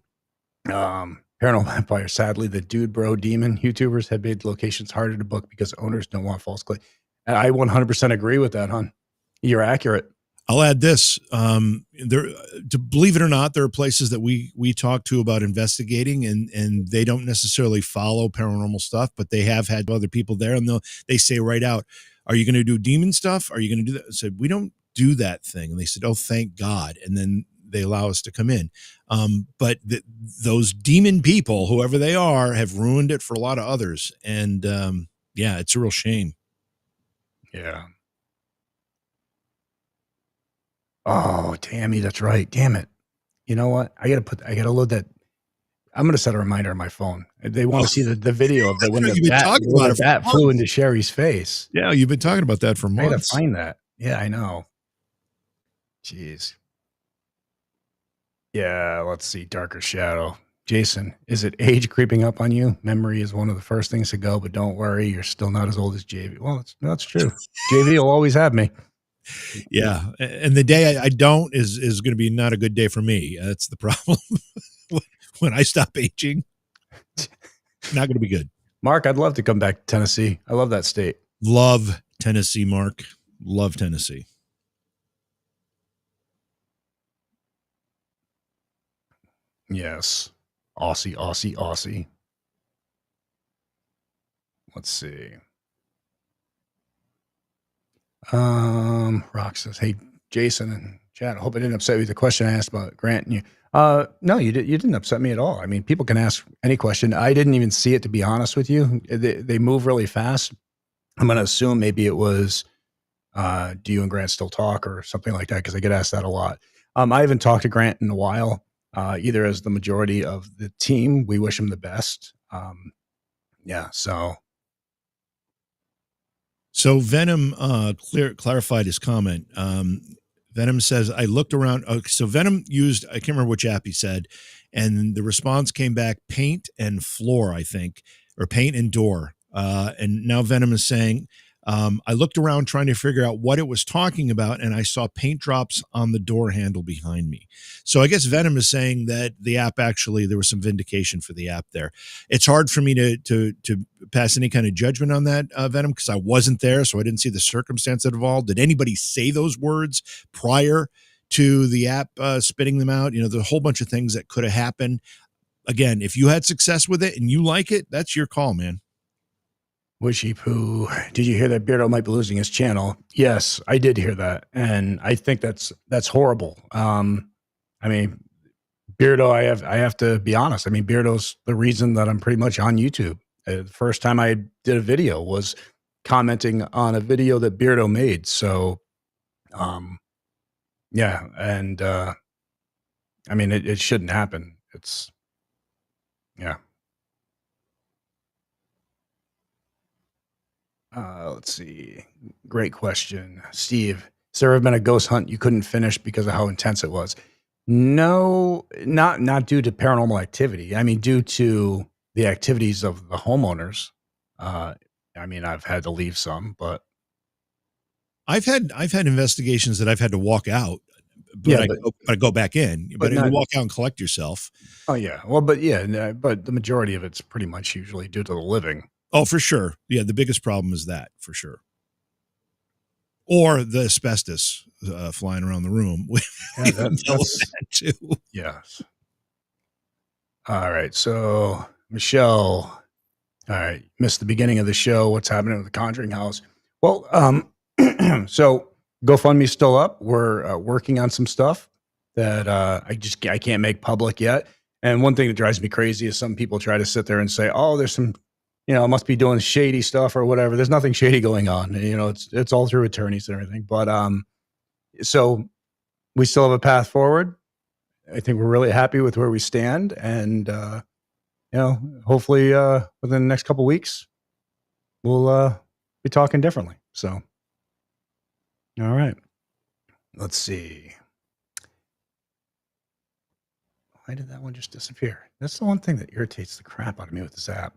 Paranormal Empire. Sadly, the Dude Bro Demon YouTubers have made locations harder to book because owners don't want false claim. I 100% agree with that, hon. You're accurate. I'll add this. There, to believe it or not, there are places that we talk to about investigating, and they don't necessarily follow paranormal stuff, but they have had other people there, and they say right out, "Are you going to do demon stuff? Are you going to do that?" I said, "We don't do that thing," and they said, "Oh, thank God!" And then they allow us to come in. But those demon people, whoever they are, have ruined it for a lot of others, and yeah, it's a real shame. Yeah. Oh, Tammy, that's right. Damn it. You know what? I gotta load that. I'm gonna set a reminder on my phone. They want to see the video of that when You've been talking about it for bat flew months. into Sherry's face. Yeah, you've been talking about that for I gotta months. find that. Yeah, I know. Jeez. Yeah, let's see. Darker Shadow. Jason, is it age creeping up on you? Memory is one of the first things to go, but don't worry, you're still not as old as JV. Well, that's true. JV will always have me. Yeah, and the day I don't is going to be not a good day for me. That's the problem. When I stop aging, not going to be good. Mark, I'd love to come back to Tennessee. I love that state. Love Tennessee, Mark. Love Tennessee. Yes. Aussie. Let's see. Rock says, "Hey, Jason and Chad, I hope I didn't upset you with the question I asked about Grant and you." No, you didn't upset me at all. I mean, people can ask any question. I didn't even see it, to be honest with you. They move really fast. I'm going to assume maybe it was, do you and Grant still talk or something like that? Because I get asked that a lot. I haven't talked to Grant in a while, either as the majority of the team. We wish him the best. Yeah, So Venom clarified his comment. Venom says, I looked around. Okay, so Venom used, I can't remember which app he said, and the response came back paint and floor, I think, or paint and door. And now Venom is saying, I looked around trying to figure out what it was talking about, and I saw paint drops on the door handle behind me. So I guess Venom is saying that the app actually, there was some vindication for the app there. It's hard for me to pass any kind of judgment on that, Venom, because I wasn't there, so I didn't see the circumstance involved. Did anybody say those words prior to the app spitting them out? You know, there's a whole bunch of things that could have happened. Again, if you had success with it and you like it, that's your call, man. Wishy poo. Did you hear that Beardo might be losing his channel? Yes, I did hear that, and I think that's horrible. I mean, Beardo, I have to be honest. I mean, Beardo's the reason that I'm pretty much on YouTube. The first time I did a video was commenting on a video that Beardo made. So, yeah, and I mean, it shouldn't happen. It's yeah. Let's see. Great question, Steve. Has there ever been a ghost hunt you couldn't finish because of how intense it was? No, not due to paranormal activity. I mean, due to the activities of the homeowners. I mean, I've had to leave some, but I've had investigations that I've had to walk out, but I go back in. But you walk out and collect yourself. Oh yeah, well, but yeah, but the majority of it's pretty much usually due to the living. Oh, for sure. Yeah, the biggest problem is that, for sure. Or the asbestos flying around the room. Yeah, that's that too. Yes. All right. So, Michelle, all right, missed the beginning of the show. What's happening with the Conjuring House? Well, so GoFundMe's still up. We're working on some stuff that I can't make public yet. And one thing that drives me crazy is some people try to sit there and say, "Oh, there's some, must be doing shady stuff or whatever." There's nothing shady going on. It's all through attorneys and everything. But so we still have a path forward. I think we're really happy with where we stand, and hopefully within the next couple of weeks, we'll be talking differently. So, all right. Let's see. Why did that one just disappear? That's the one thing that irritates the crap out of me with this app.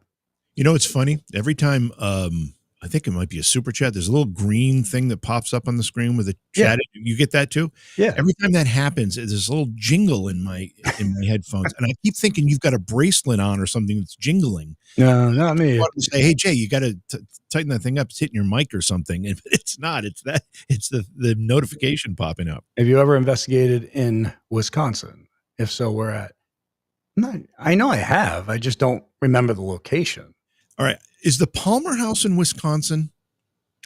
You know, it's funny. Every time, I think it might be a super chat. There's a little green thing that pops up on the screen with a Yeah. chat. You get that too. Yeah. Every time that happens, there's this little jingle in my headphones, and I keep thinking you've got a bracelet on or something that's jingling. No, not me. Want to say, hey Jay, you got to tighten that thing up. It's hitting your mic or something, and it's not. It's that. It's the notification popping up. Have you ever investigated in Wisconsin? If so, where at? No, I know I have. I just don't remember the location. All right, is the Palmer House in Wisconsin?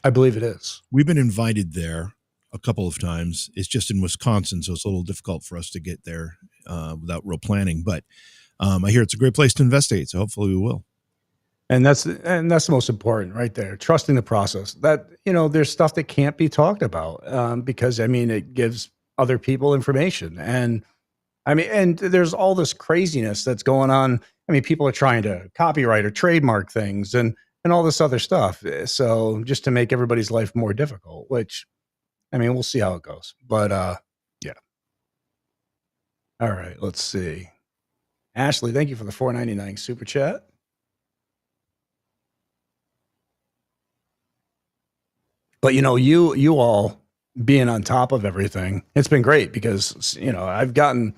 I believe it is. We've been invited there a couple of times. It's just in Wisconsin, so it's a little difficult for us to get there without real planning. But I hear it's a great place to investigate, so hopefully we will. And that's the most important right there. Trusting the process. That, there's stuff that can't be talked about because it gives other people information. And and there's all this craziness that's going on. People are trying to copyright or trademark things and all this other stuff. So just to make everybody's life more difficult, which, we'll see how it goes. But yeah. All right, let's see. Ashley, thank you for the $4.99 super chat. But you all being on top of everything, it's been great because I've gotten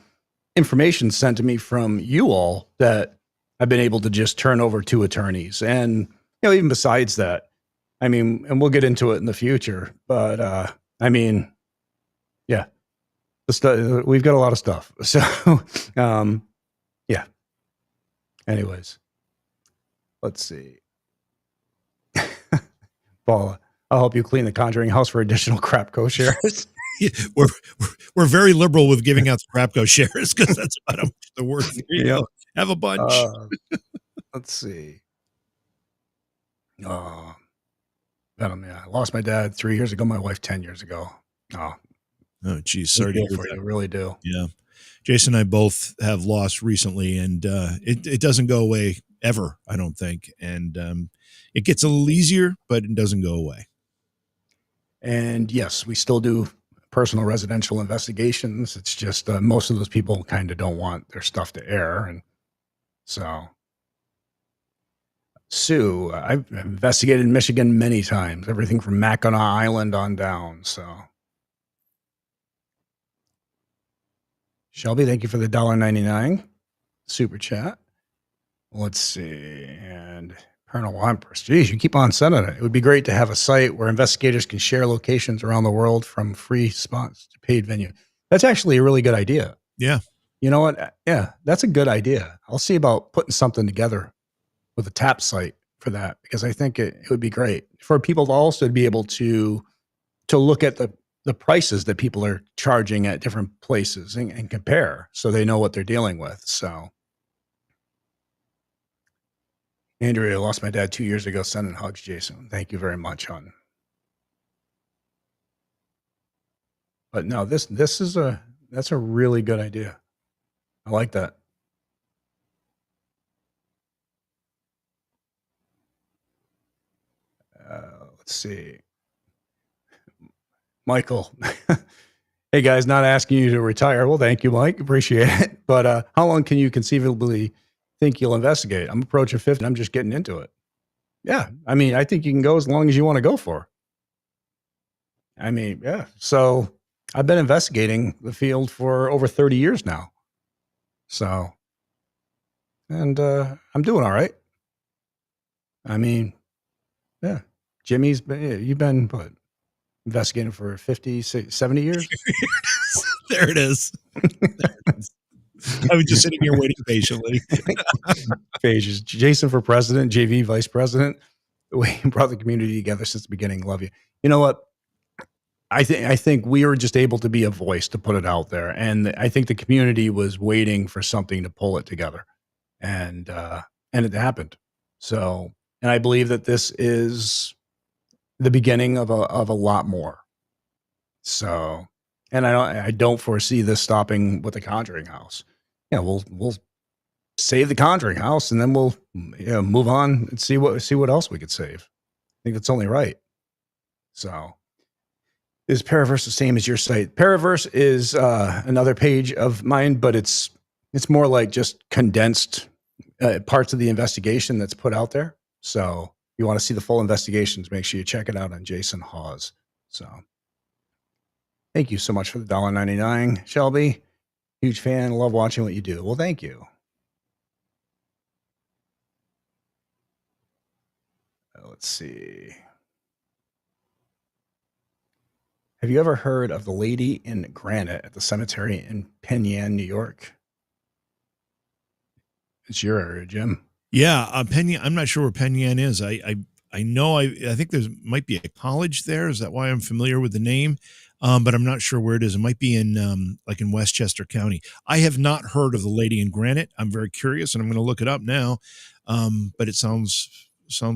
information sent to me from you all that I've been able to just turn over to attorneys. And even besides that, and we'll get into it in the future, but yeah, we've got a lot of stuff. So yeah. Anyways, let's see. Paula, I'll help you clean the Conjuring house for additional Crapco shares. we're very liberal with giving out the Crapco shares because that's about how much they're worth. Here you go. Have a bunch. Let's see. I lost my dad 3 years ago. My wife 10 years ago. Oh, geez, sorry to hear for you. Really do. Yeah, Jason and I both have lost recently, and it doesn't go away ever. I don't think, and it gets a little easier, but it doesn't go away. And yes, we still do personal residential investigations. It's just most of those people kind of don't want their stuff to air. And so, Sue, I've investigated Michigan many times, everything from Mackinac Island on down. So, Shelby, thank you for the $1.99 super chat. Let's see. And Colonel Empress, geez, you keep on sending it. It would be great to have a site where investigators can share locations around the world from free spots to paid venue. That's actually a really good idea. Yeah. You know what? Yeah, that's a good idea. I'll see about putting something together with a tap site for that because I think it would be great for people to also be able to look at the prices that people are charging at different places and compare so they know what they're dealing with. So. Andrea, lost my dad 2 years ago. Sending hugs, Jason. Thank you very much, hon. But no, that's a really good idea. I like that. Let's see. Michael. Hey guys, not asking you to retire. Well, thank you, Mike. Appreciate it. But how long can you conceivably think you'll investigate? I'm approaching 50. I'm just getting into it. Yeah. I think you can go as long as you want to go for. Yeah. So I've been investigating the field for over 30 years now. So, and I'm doing all right. Yeah. Jimmy's been, you've been investigating for 50, 70 years? There it is. I was just sitting here waiting patiently. Pages. Jason for president, JV vice president. We brought the community together since the beginning. Love you. You know what? I think we were just able to be a voice to put it out there. And I think the community was waiting for something to pull it together. And it happened. So, and I believe that this is the beginning of a lot more. So, and I don't foresee this stopping with the Conjuring house. Yeah, we'll save the Conjuring house and then we'll move on and see what else we could save. think that's only right. So is Paraverse the same as your site? Paraverse is another page of mine, but it's more like just condensed parts of the investigation that's put out there. So if you want to see the full investigations, make sure you check it out on Jason Hawes. So thank you so much for the $1.99, Shelby. Huge fan. Love watching what you do. Well, thank you. Let's see. Have you ever heard of the lady in granite at the cemetery in Penn Yan, New York? It's your area, Jim. Yeah, Penn Yan, I'm not sure where Penn Yan is. I know I think there's might be a college there. Is that why I'm familiar with the name? But I'm not sure where it is. It might be in like in Westchester County. I have not heard of the lady in granite. I'm very curious, and I'm going to look it up now. But it sounds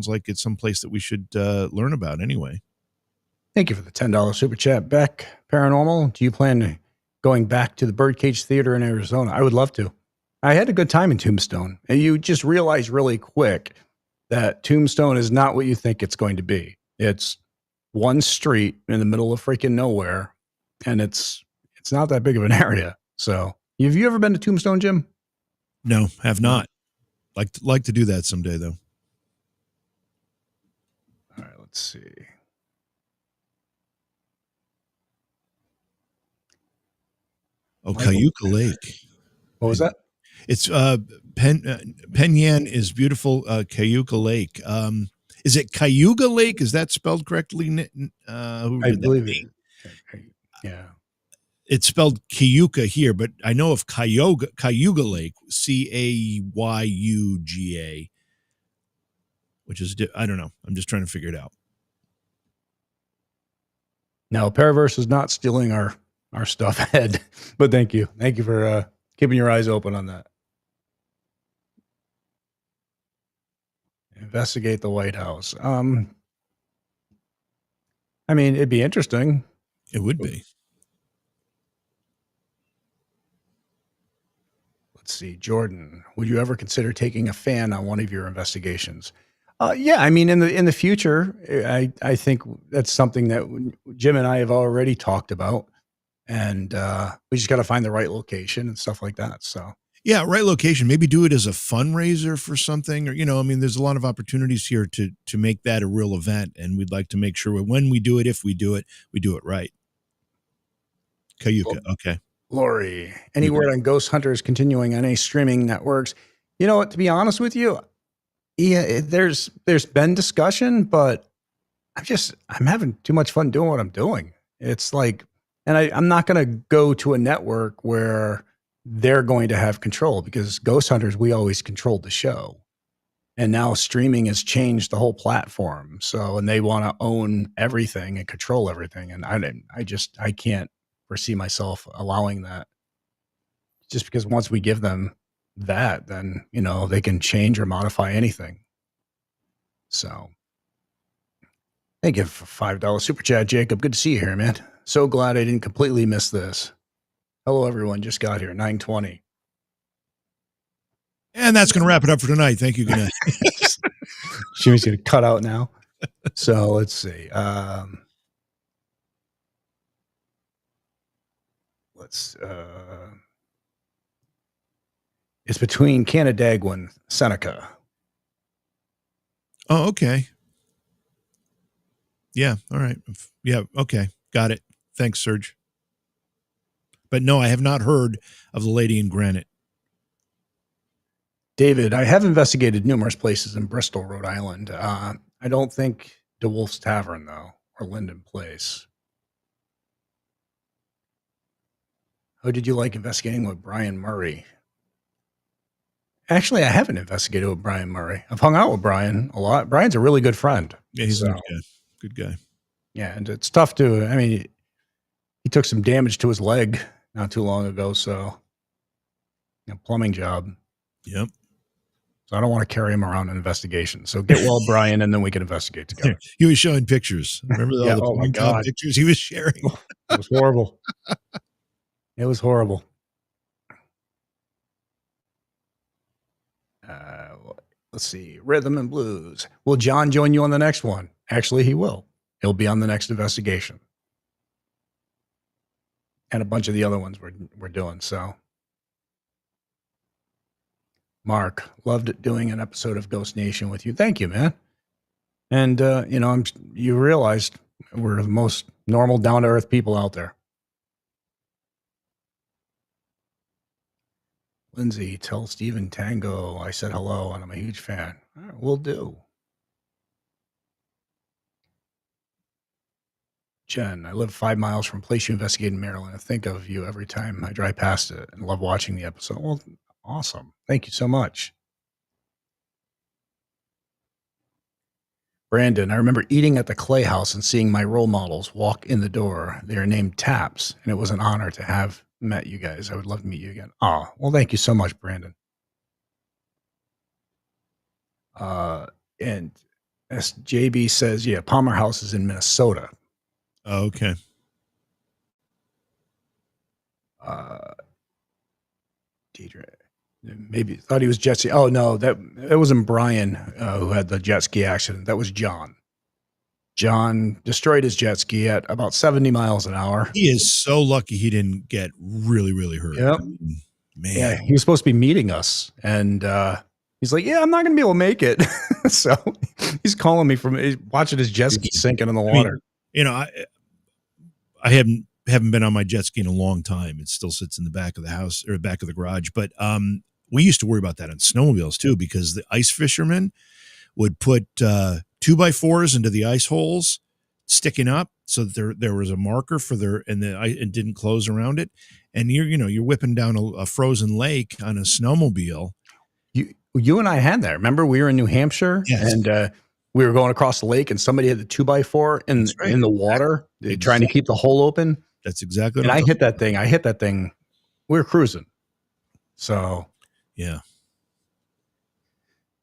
like it's someplace that we should learn about anyway. Thank you for the $10 super chat, Beck. Paranormal, do you plan going back to the Birdcage Theater in Arizona? I would love to. I had a good time in Tombstone, and you just realize really quick that Tombstone is not what you think it's going to be. It's one street in the middle of freaking nowhere, and it's not that big of an area. So, have you ever been to Tombstone, Jim? No, have not. Like to do that someday, though. All right, let's see. Oh, Cayuga Lake. What was that? It's Penn Yan is beautiful. Cayuga Lake. Is it Cayuga Lake? Is that spelled correctly? I believe it. Yeah. It's spelled Cayuga here, but I know of Cayuga Lake, Cayuga, which is, I don't know. I'm just trying to figure it out. No, Paraverse is not stealing our stuff ahead, but thank you. Thank you for keeping your eyes open on that. Investigate the White House. I mean, it'd be interesting. It would be. Let's see, Jordan. Would you ever consider taking a fan on one of your investigations? Yeah, I mean, in the future, I think that's something that Jim and I have already talked about, and we just got to find the right location and stuff like that. So. Yeah, right location. Maybe do it as a fundraiser for something, or I mean, there's a lot of opportunities here to make that a real event, and we'd like to make sure when we do it, if we do it right. Cayuga, okay. Lori, any word on Ghost Hunters continuing on any streaming networks? You know what? To be honest with you, yeah, there's been discussion, but I'm having too much fun doing what I'm doing. It's like, and I'm not going to go to a network where they're going to have control, because Ghost Hunters, we always controlled the show, and now streaming has changed the whole platform. So, and they want to own everything and control everything. And I can't foresee myself allowing that, just because once we give them that, then, they can change or modify anything. So thank you for $5 super chat, Jacob. Good to see you here, man. So glad I didn't completely miss this. Hello, everyone. Just got here, 9:20. And that's going to wrap it up for tonight. Thank you. Good night. Jimmy's going to cut out now. So let's see. It's between Canandaigua and Seneca. Oh, okay. Yeah. All right. Yeah. Okay. Got it. Thanks, Serge. But no, I have not heard of the lady in granite. David, I have investigated numerous places in Bristol, Rhode Island. I don't think DeWolf's Tavern, though, or Linden Place. How did you like investigating with Brian Murray? Actually, I haven't investigated with Brian Murray. I've hung out with Brian a lot. Brian's a really good friend. Yeah, he's a good guy. Good guy. Yeah, and it's tough to, I mean, he took some damage to his leg not too long ago, so plumbing job. Yep. So I don't want to carry him around in investigation. So get well, Brian, and then we can investigate together. He was showing pictures. Remember all the my God. pictures he was sharing? It was horrible. It was horrible. Let's see. Rhythm and Blues. Will John join you on the next one? Actually, he will. He'll be on the next investigation. And a bunch of the other ones we're doing. So, Mark, loved doing an episode of Ghost Nation with you. Thank you, man. And you realized we're the most normal, down to earth people out there. Lindsay, tell Steven Tango I said hello and I'm a huge fan. All right, will do. Jen, I live 5 miles from a place you investigate in Maryland. I think of you every time I drive past it and love watching the episode. Well, awesome. Thank you so much. Brandon, I remember eating at the Clay House and seeing my role models walk in the door. They are named Taps, and it was an honor to have met you guys. I would love to meet you again. Oh, well, thank you so much, Brandon. And SJB says, yeah, Palmer House is in Minnesota. Oh, okay. Deidre, maybe thought he was jet ski. Oh no, that wasn't Brian who had the jet ski accident. That was John. John destroyed his jet ski at about 70 miles an hour. He is so lucky he didn't get really, really hurt. Yep. Man. Yeah, he was supposed to be meeting us, and he's like, "Yeah, I'm not going to be able to make it." So he's calling me from watching his jet ski sinking in the water. I haven't been on my jet ski in a long time. It still sits in the back of the house or back of the garage. But we used to worry about that on snowmobiles too, because the ice fishermen would put 2x4s into the ice holes, sticking up, so that there was a marker for it didn't close around it. And you're whipping down a frozen lake on a snowmobile. You and I had that. Remember, we were in New Hampshire, yes. And we were going across the lake, and somebody had the 2x4 in the water, trying to keep the hole open. That's exactly. And I hit that thing. We were cruising. So, yeah.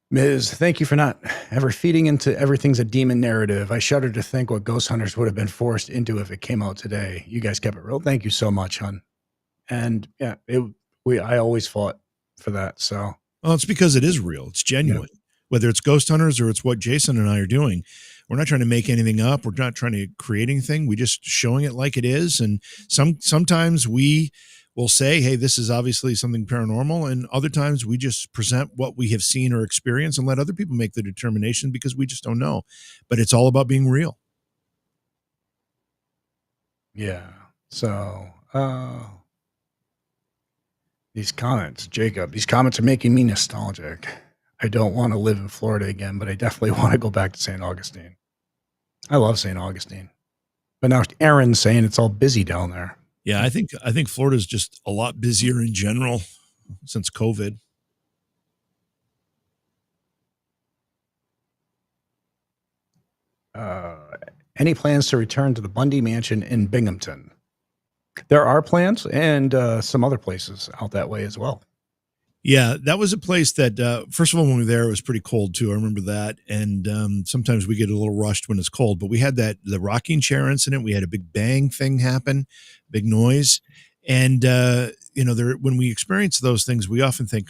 Ms., thank you for not ever feeding into everything's a demon narrative. I shudder to think what ghost hunters would have been forced into if it came out today. You guys kept it real. Thank you so much, hon. And yeah, I always fought for that. So, well, it's because it is real. It's genuine. Yeah. Whether it's ghost hunters or it's what Jason and I are doing, we're not trying to make anything up. We're not trying to create anything. We're just showing it like it is. And sometimes we will say, hey, this is obviously something paranormal. And other times we just present what we have seen or experienced and let other people make the determination, because we just don't know. But it's all about being real. Yeah. So, these comments, Jacob, these comments are making me nostalgic. I don't want to live in Florida again, but I definitely want to go back to St. Augustine. I love St. Augustine. But now Aaron's saying it's all busy down there. Yeah, I think Florida's just a lot busier in general since COVID. Any plans to return to the Bundy Mansion in Binghamton? There are plans, and some other places out that way as well. Yeah, that was a place that, first of all, when we were there, it was pretty cold too. I remember that. And sometimes we get a little rushed when it's cold, but we had the rocking chair incident. We had a big bang thing happen, big noise. And, when we experience those things, we often think,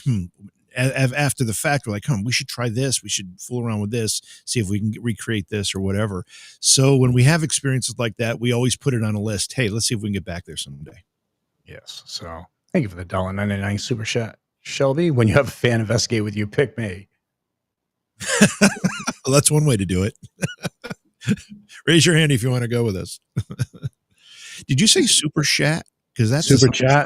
after the fact, we're like, we should try this. We should fool around with this, see if we can recreate this or whatever. So when we have experiences like that, we always put it on a list. Hey, let's see if we can get back there someday. Yes. So thank you for the $1.99 super chat. Shelby, when you have a fan investigate with you, pick me. Well, that's one way to do it. Raise your hand if you want to go with us. Did you say super chat? Because that's super chat.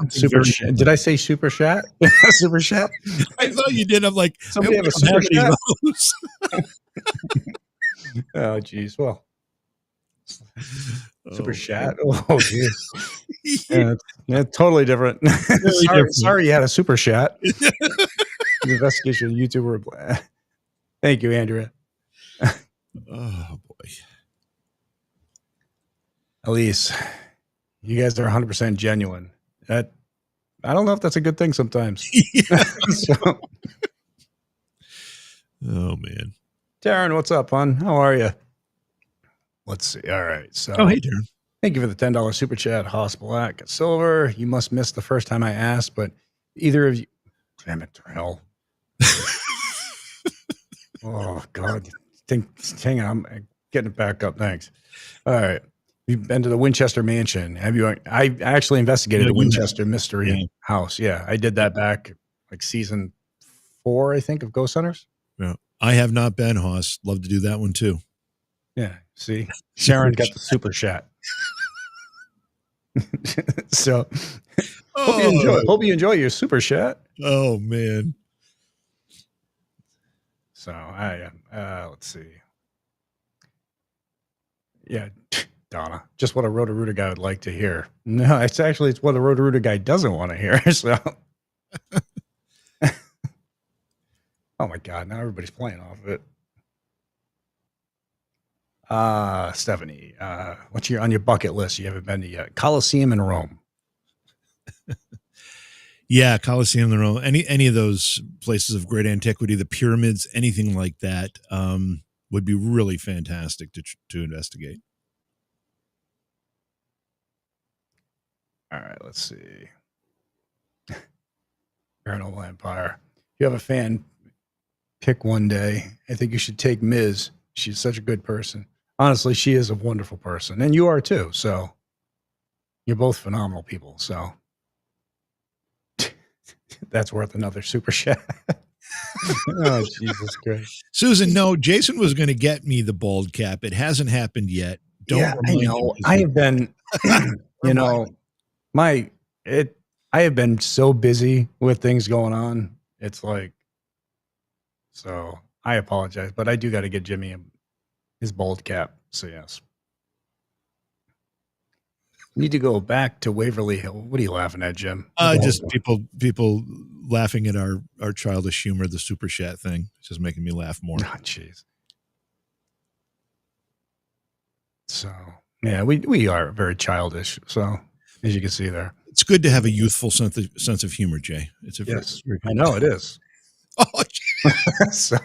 Did I say super chat? Super chat. I thought you did. I'm like, somebody have a super chat. Oh, geez. Well, super chat. Oh, geez. Yeah, totally different. Sorry, you had a super chat. Investigation YouTuber. Thank you, Andrea. Oh boy, Elise, you guys are 100% genuine. I don't know if that's a good thing sometimes. So. Oh man, Darren, what's up, hon? How are you? Let's see. All right. So, hey, Darren. Thank you for the $10 super chat, Hoss Black. Silver, you must miss the first time I asked, but either of you, damn it, to hell. Oh, God. Hang on. Getting it back up. Thanks. All right. You've been to the Winchester Mansion. Have you? I actually investigated No, the you have. Winchester Mystery House. Yeah, I did that back like season 4, I think, of Ghost Hunters. Yeah. I have not been, Hoss. Love to do that one too. Yeah. See, Sharon got the super chat. So hope you enjoy your super chat. Oh man. So let's see. Yeah, Donna, just what a Roto-Rooter guy would like to hear. No, it's what a Roto-Rooter guy doesn't want to hear. So, oh my God, now everybody's playing off of it. Stephanie, what's on your bucket list? You haven't been to yet. Colosseum in Rome. Yeah, Colosseum in Rome. Any of those places of great antiquity, the pyramids, anything like that, would be really fantastic to investigate. All right, let's see. Paranormal Empire. If you have a fan, pick one day. I think you should take Ms. She's such a good person. Honestly, she is a wonderful person, and you are too. So you're both phenomenal people. So that's worth another super chat. Oh, Jesus Christ. Susan, no, Jason was going to get me the bald cap. It hasn't happened yet. I know. I have been, I have been so busy with things going on. It's like, so I apologize, but I do got to get Jimmy his bald cap. So yes. Need to go back to Waverly Hill. What are you laughing at, Jim? Just people laughing at our childish humor, the super chat thing. It's just making me laugh more. Oh, jeez. So yeah, we are very childish. So as you can see there, it's good to have a youthful sense of humor, Jay. It's yes, I know it is. Oh, so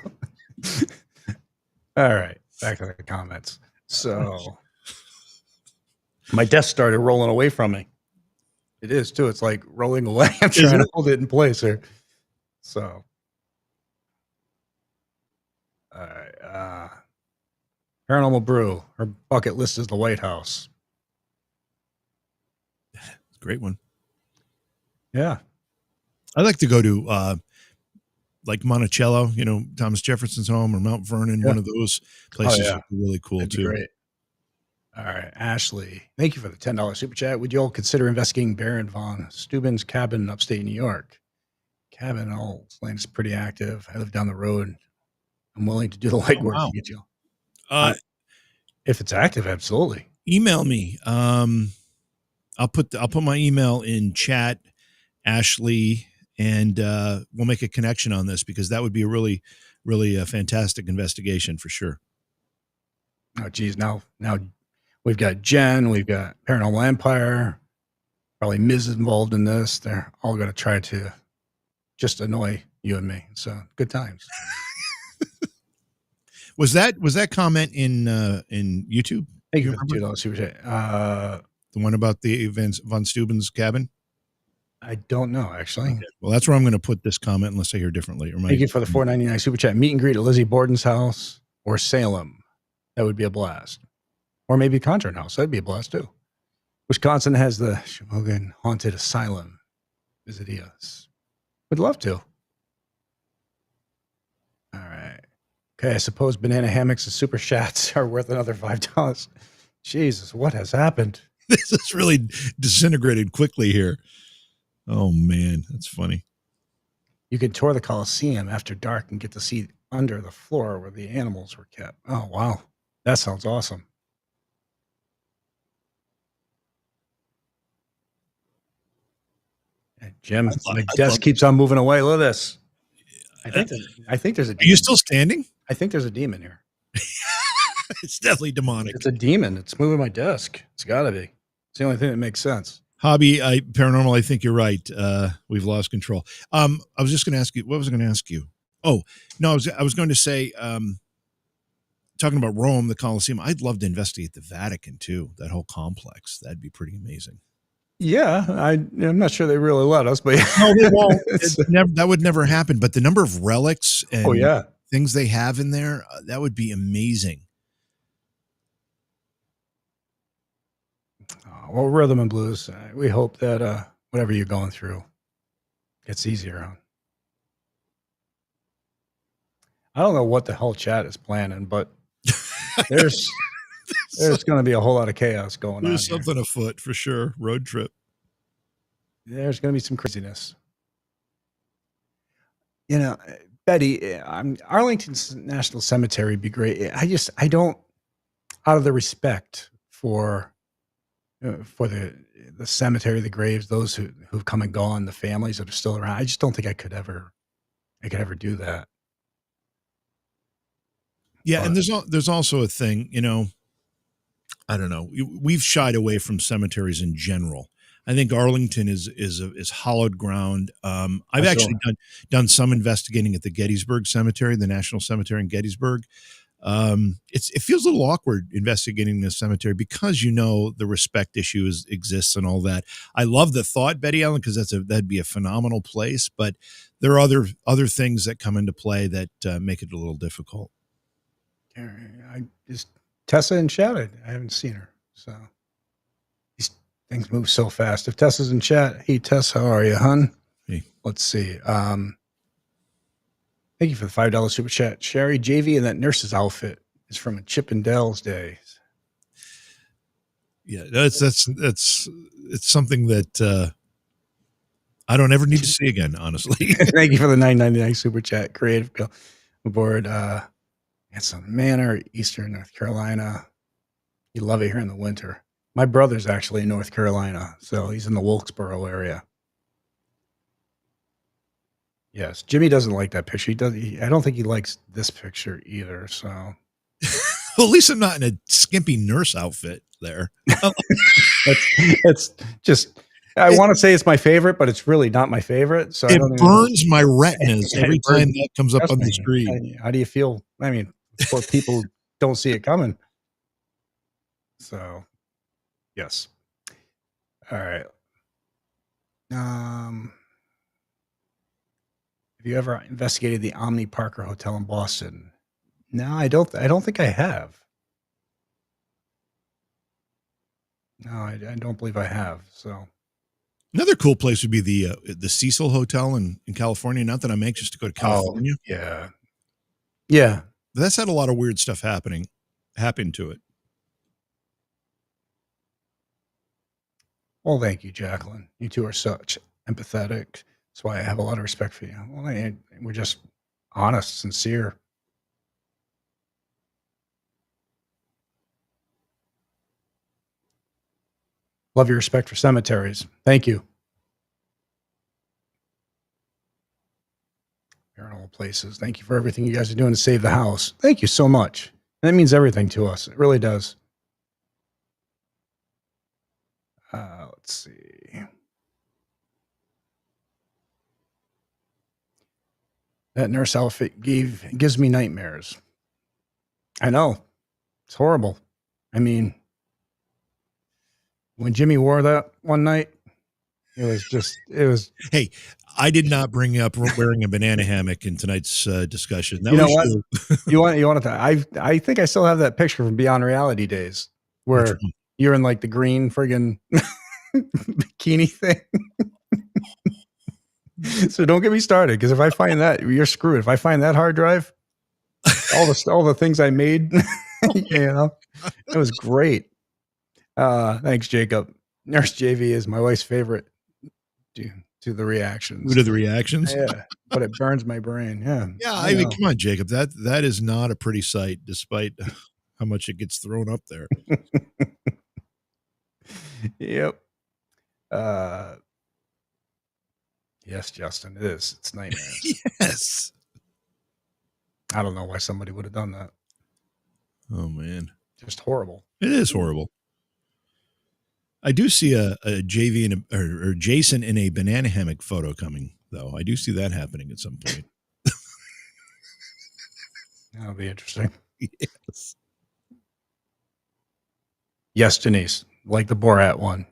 all right, back to the comments. So my desk started rolling away from me. It is too. It's like rolling away. I'm trying to hold it in place here. So, all right. Paranormal Brew. Her bucket list is the White House. Great one. Yeah. I'd like to go to like Monticello, Thomas Jefferson's home, or Mount Vernon. Yeah. One of those places would be really cool. That'd too. Great. All right, Ashley, thank you for the $10 super chat. Would you all consider investigating Baron von Steuben's cabin in upstate New York? Cabin, land's pretty active. I live down the road. I'm willing to do the legwork to get you. If it's active, absolutely. Email me. I'll put my email in chat, Ashley, and we'll make a connection on this, because that would be a really, really fantastic investigation for sure. Oh, geez, now. We've got Jen, we've got Paranormal Empire, probably Ms. is involved in this. They're all going to try to just annoy you and me. So good times. Was that comment in YouTube? Thank you for the $2 super chat. The one about the von Steuben's cabin? I don't know, actually. Okay. Well, that's where I'm going to put this comment unless I hear differently. Thank you for the $4.99 super chat. Meet and greet at Lizzie Borden's house or Salem. That would be a blast. Or maybe Conjuring House. That'd be a blast, too. Wisconsin has the Sheboygan Haunted Asylum. Visit us. Would love to. All right. Okay, I suppose banana hammocks and super chats are worth another $5. Jesus, what has happened? This is really disintegrated quickly here. Oh, man, that's funny. You could tour the Coliseum after dark and get to see under the floor where the animals were kept. Oh, wow. That sounds awesome. Jim, my desk keeps on moving away. Look at this. I think there's a demon. Are you still standing? I think there's a demon here. It's definitely demonic. It's a demon. It's moving my desk. It's got to be. It's the only thing that makes sense. Hobby, paranormal, I think you're right. We've lost control. I was just going to ask you. What was I going to ask you? Oh, no, I was going to say, talking about Rome, the Colosseum, I'd love to investigate the Vatican, too, that whole complex. That'd be pretty amazing. Yeah, I'm not sure they really let us, but no, they won't. That would never happen. But the number of relics and things they have in there, that would be amazing. Well, rhythm and blues. We hope that whatever you're going through gets easier on. I don't know what the hell chat is planning, but there's going to be a whole lot of chaos going on There's here. something afoot for sure. Road trip. There's going to be some craziness. You know, Betty, Arlington's National Cemetery would be great. I don't, out of the respect for the cemetery, the graves, those who've come and gone, the families that are still around. I just don't think I could ever do that. Yeah, But, and there's also a thing, I don't know. We've shied away from cemeteries in general. I think Arlington is hallowed ground. I've actually done some investigating at the Gettysburg Cemetery, the National Cemetery in Gettysburg. It feels a little awkward investigating this cemetery because the respect issues exists and all that. I love the thought, Betty Ellen, because that'd be a phenomenal place, but there are other things that come into play that make it a little difficult. I just Tessa in chat. I haven't seen her, so these things move so fast. If Tessa's in chat, hey Tess, how are you, hun? Hey. Let's see. Thank you for the $5 super chat, Sherry. JV in that nurse's outfit is from a Chippendales days. Yeah, it's something that I don't ever need to see again, honestly. Thank you for the $9.99 super chat. Creative Bill aboard. Anson Manor, Eastern North Carolina. You love it here in the winter. My brother's actually in North Carolina, so he's in the Wilkesboro area. Yes, Jimmy doesn't like that picture. I don't think he likes this picture either. So, well, at least I'm not in a skimpy nurse outfit there. it's just. I want to say it's my favorite, but it's really not my favorite. So it burns my retinas every time that comes up on the screen. How do you feel? I mean, poor people don't see it coming. So, yes. All right. Have you ever investigated the Omni Parker Hotel in Boston? No, I don't think I have. No, I don't believe I have. So. Another cool place would be the Cecil Hotel in California. Not that I'm anxious to go to California. Oh, yeah. But that's had a lot of weird stuff happen to it. Well, thank you, Jacqueline. You two are such empathetic. That's why I have a lot of respect for you. Well, we're just honest, sincere. Love your respect for cemeteries. Thank you. Paranormal places. Thank you for everything you guys are doing to save the house. Thank you so much. And that means everything to us. It really does. Let's see. That nurse outfit gives me nightmares. I know. It's horrible. I mean, when Jimmy wore that one night, it was. Hey, I did not bring up wearing a banana hammock in tonight's discussion. That was what? You want to? I think I still have that picture from Beyond Reality days where you're in like the green friggin' bikini thing. So don't get me started, because if I find that, you're screwed. If I find that hard drive, all the things I made, it was great. Thanks, Jacob. Nurse JV is my wife's favorite. To the reactions. To the reactions? Yeah, but it burns my brain. Yeah. Yeah, I mean, come on, Jacob. That is not a pretty sight, despite how much it gets thrown up there. Yep. Yes, Justin, it is. It's nightmares. Yes. I don't know why somebody would have done that. Oh, man. Just horrible. It is horrible. I do see a JV or Jason in a banana hammock photo coming, though. I do see that happening at some point. That'll be interesting. Yes. Yes, Denise, like the Borat one.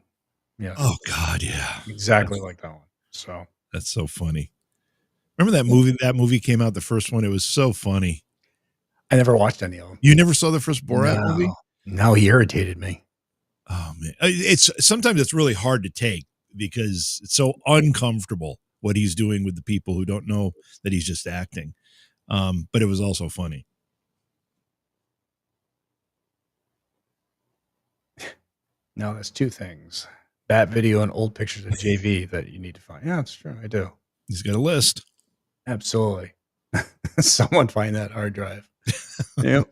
Yeah. Oh God, yeah. Exactly like that one. So that's so funny. Remember that movie? That movie came out, the first one. It was so funny. I never watched any of them. You never saw the first Borat movie? No, he irritated me. Oh man, it's sometimes it's really hard to take because it's so uncomfortable what he's doing with the people who don't know that he's just acting. But it was also funny. No, there's two things: that video and old pictures of JV that you need to find. Yeah, it's true. I do. He's got a list. Absolutely. Someone find that hard drive. Yep.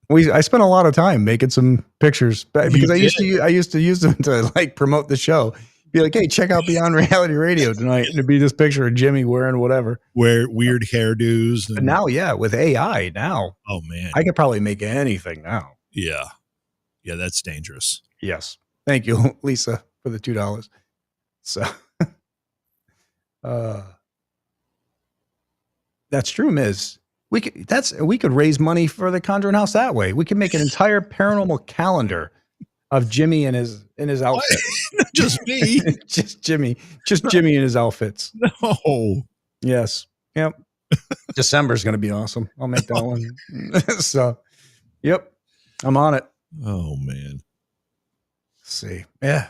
I spent a lot of time making some pictures because I used to use them to like promote the show. Be like, hey, check out Beyond Reality Radio tonight, and it'd be this picture of Jimmy wearing whatever. Wear weird hairdos. But now, yeah, with AI now, oh man, I could probably make anything now. yeah, that's dangerous. Yes, thank you, Lisa, for the $2. So, that's true, Miz. We could raise money for the Conjuring House that way. We could make an entire paranormal calendar of Jimmy in his outfit. Just me. Just Jimmy in his outfits. No. Yes. Yep. December's going to be awesome. I'll make that one. So, yep. I'm on it. Oh man. Let's see. Yeah.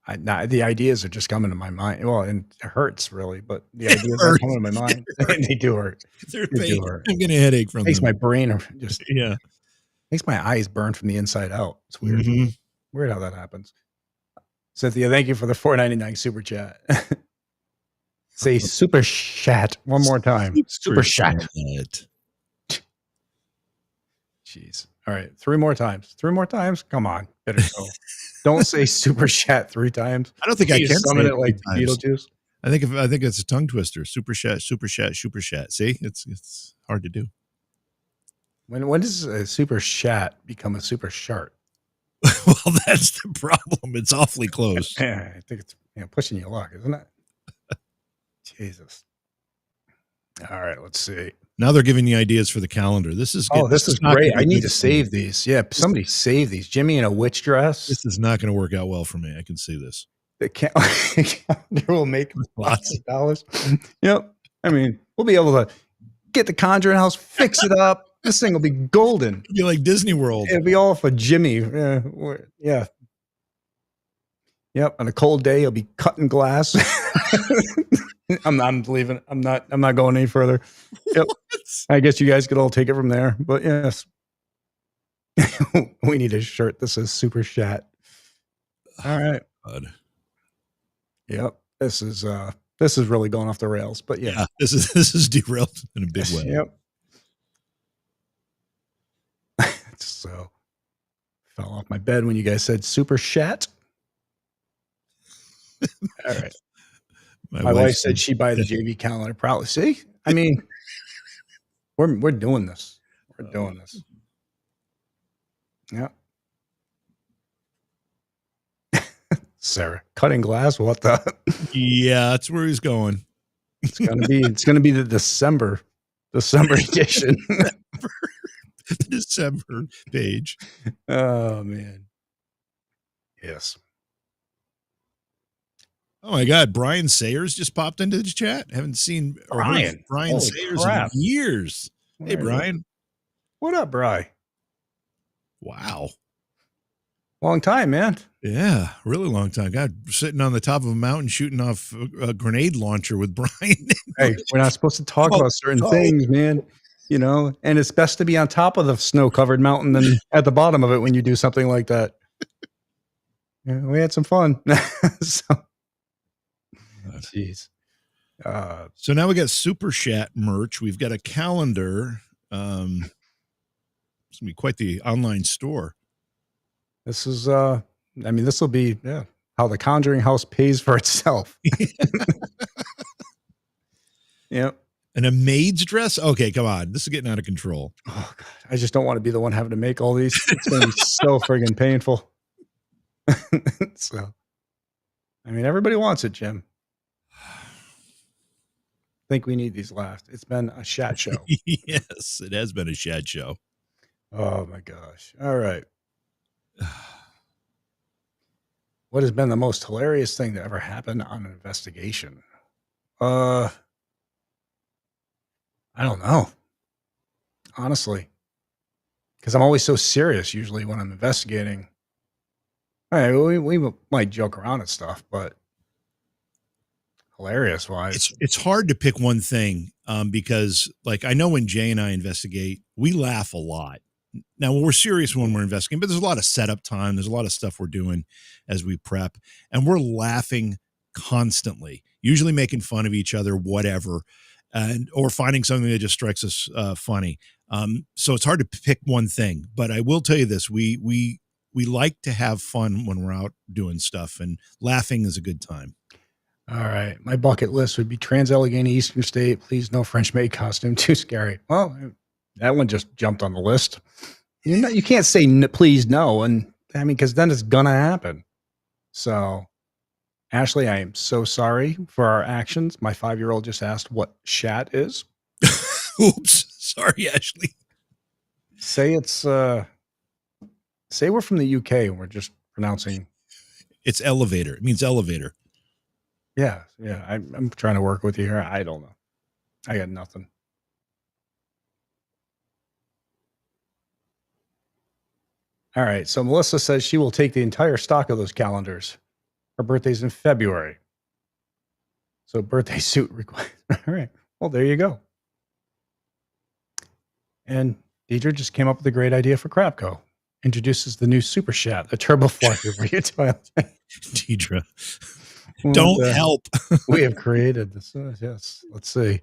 The ideas are just coming to my mind. Well, and it hurts really, but the ideas are coming to my mind. They do hurt. They do hurt. I'm getting a headache from makes them. my brain just makes my eyes burn from the inside out. It's weird. Mm-hmm. Weird how that happens. Cynthia, thank you for the $4.99 super chat. Say super chat one more time. Super chat. Jeez. All right. 3 more times. 3 more times. Come on. Better go. Don't say super chat 3 times. I don't think I can summon it like Beetlejuice. I think it's a tongue twister. Super chat, super chat, super chat. See, it's hard to do. When does a super chat become a super shart? Well, that's the problem. It's awfully close. Yeah, I think it's pushing your luck, isn't it? Jesus. All right, let's see. Now they're giving you ideas for the calendar. This is great. I need to save these. Yeah, somebody save these. Jimmy in a witch dress. This is not going to work out well for me. I can see this. The calendar will make lots of dollars. Yep. I mean, we'll be able to get the Conjuring House, fix it up. This thing will be golden. It'll be like Disney World. It'll be all for Jimmy. Yeah. Yep. On a cold day, he'll be cutting glass. I'm leaving. I'm not going any further. Yep. I guess you guys could all take it from there. But yes. We need a shirt that says super chat. All right. God. Yep. This is really going off the rails. But yeah. This is derailed in a big way. Yep. So fell off my bed when you guys said super chat. All right. My wife said she'd buy the JV calendar. Probably. See, I mean, we're doing this. We're doing this. Yeah. Sarah, cutting glass. What the? Yeah, that's where he's going. It's gonna be the December edition. The December page. Oh man. Yes. Oh my God, Brian Sayers just popped into the chat. Haven't seen Brian Sayers in years. Hey Brian. What up, Bri? Wow. Long time, man. Yeah, really long time. God, sitting on the top of a mountain shooting off a grenade launcher with Brian. Hey, we're not supposed to talk about certain things, man. You know, and it's best to be on top of the snow-covered mountain than at the bottom of it when you do something like that. Yeah, we had some fun. So, jeez. So now we got Super Chat merch. We've got a calendar. It's gonna be quite the online store. This is, this will be how the Conjuring House pays for itself. Yep. And a maid's dress? Okay, come on. This is getting out of control. Oh, God. I just don't want to be the one having to make all these. It's going to be so friggin' painful. So, I mean, everybody wants it, Jim. I think we need these last. It's been a shat show. Yes, it has been a shat show. Oh, my gosh. All right. What has been the most hilarious thing that ever happened on an investigation? I don't know. Honestly. because I'm always so serious usually when I'm investigating. Hey, we might joke around and stuff, but hilarious wise. It's hard to pick one thing, because, like, I know when Jay and I investigate, we laugh a lot. Now, we're serious when we're investigating, but there's a lot of setup time. There's a lot of stuff we're doing as we prep, and we're laughing constantly, usually making fun of each other, whatever, and or finding something that just strikes us funny. So it's hard to pick one thing, but I will tell you this: we like to have fun when we're out doing stuff, and laughing is a good time. All right. My bucket list would be Trans Allegheny Eastern State. Please, no French maid costume. Too scary. Well, that one just jumped on the list. You can't say please no. And I mean, because then it's going to happen. So, Ashley, I am so sorry for our actions. My 5-year-old just asked what shat is. Oops, sorry, Ashley. Say say we're from the UK and we're just pronouncing. It's elevator. It means elevator. Yeah. Yeah. I'm trying to work with you here. I don't know. I got nothing. All right. So Melissa says she will take the entire stock of those calendars. Her birthday's in February. So birthday suit required. All right. Well, there you go. And Deidre just came up with a great idea for Crapco. Introduces the new Super Chat, a turbo flusher for your toilet. Deidre, don't help. We have created this. Yes. Let's see.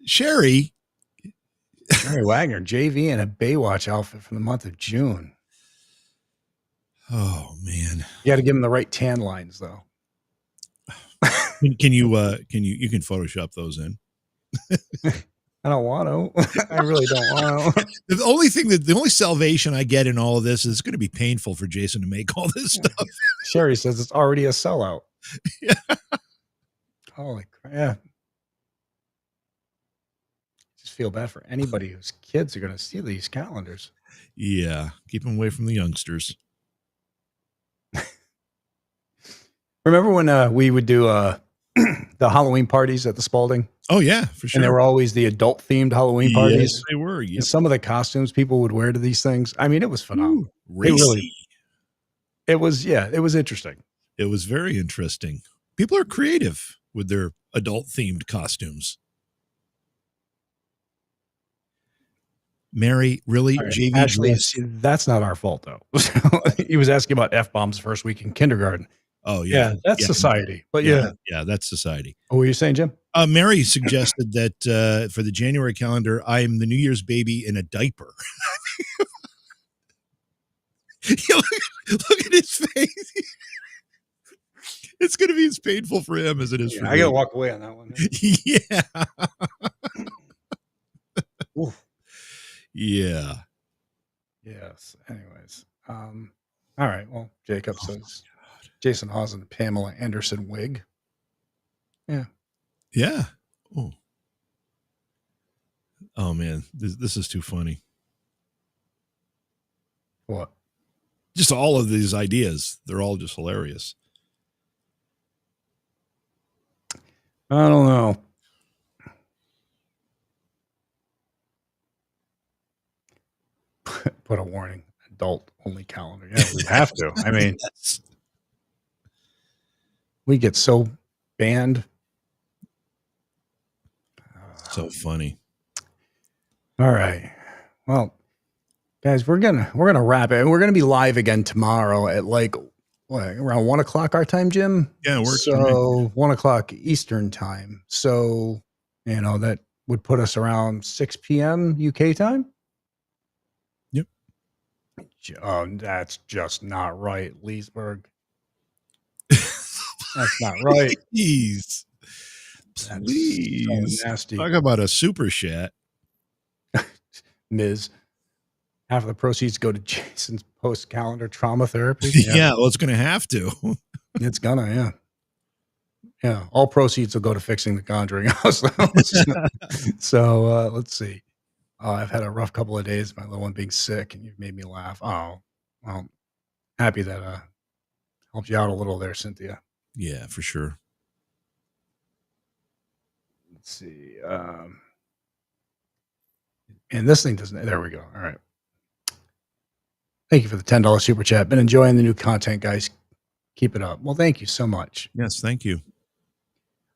Sherry Wagner, JV, in a Baywatch outfit from the month of June. Oh man, you got to give him the right tan lines, though. can you Photoshop those in? I don't want to. I really don't want to. The only salvation I get in all of this is it's going to be painful for Jason to make all this stuff. Sherry says it's already a sellout. Yeah. Holy crap. Yeah. Just feel bad for anybody whose kids are going to see these calendars. Yeah. Keep them away from the youngsters. Remember when we would do the Halloween parties at the Spalding? Oh, yeah, for sure. And they were always the adult-themed Halloween parties. Yes, they were. Yep. And some of the costumes people would wear to these things. I mean, it was phenomenal. Ooh, racy. It was interesting. It was very interesting. People are creative with their adult-themed costumes. Mary, really? Right. JV Actually, that's not our fault, though. He was asking about F-bombs first week in kindergarten. Oh, yeah. That's society. But yeah, that's society. What were you saying, Jim? Mary suggested that for the January calendar, I am the New Year's baby in a diaper. Look at his face. It's going to be as painful for him as it is for me. I got to walk away on that one. Yeah. Oof. Yeah. Yes. Anyways. All right. Well, Jacob says Jason Hawes and Pamela Anderson wig. Yeah. Yeah. Oh man, this is too funny. What? Just all of these ideas. They're all just hilarious. I don't know. Put a warning. Adult only calendar. Yeah, we have to. I mean, we get so banned. So funny. All right. Well, guys, we're gonna wrap it. We're gonna be live again tomorrow at around 1 o'clock our time, Jim. Yeah, it works. So 1 o'clock Eastern time. So that would put us around 6 p.m. UK time. Yep. That's just not right, Leesburg. That's not right. Please. So nasty. Talk about a super chat. Ms. Half of the proceeds go to Jason's post-calendar trauma therapy. Yeah, well, it's going to have to. It's gonna, yeah. All proceeds will go to fixing the Conjuring house. So let's see. I've had a rough couple of days. My little one being sick, and you've made me laugh. Oh, well, happy that helped you out a little there, Cynthia. Yeah, for sure. Let's see. And this thing doesn't. There we go. All right. Thank you for the $10 super chat. Been enjoying the new content, guys. Keep it up. Well, thank you so much. Yes, thank you.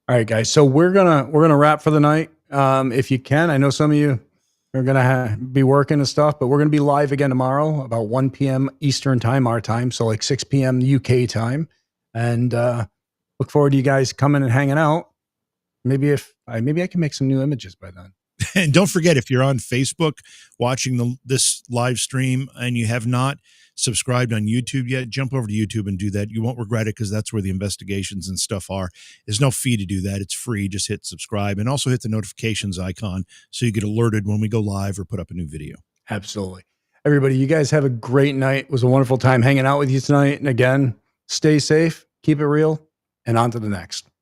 All right, guys. So we're gonna wrap for the night. If you can, I know some of you are gonna be working and stuff, but we're gonna be live again tomorrow about 1 p.m. Eastern time, our time, so like 6 p.m. UK time, and look forward to you guys coming and hanging out. Maybe I can make some new images by then. And don't forget, if you're on Facebook watching this live stream and you have not subscribed on YouTube yet, jump over to YouTube and do that. You won't regret it because that's where the investigations and stuff are. There's no fee to do that. It's free. Just hit subscribe and also hit the notifications icon so you get alerted when we go live or put up a new video. Absolutely. Everybody, you guys have a great night. It was a wonderful time hanging out with you tonight. And again, stay safe, keep it real, and on to the next.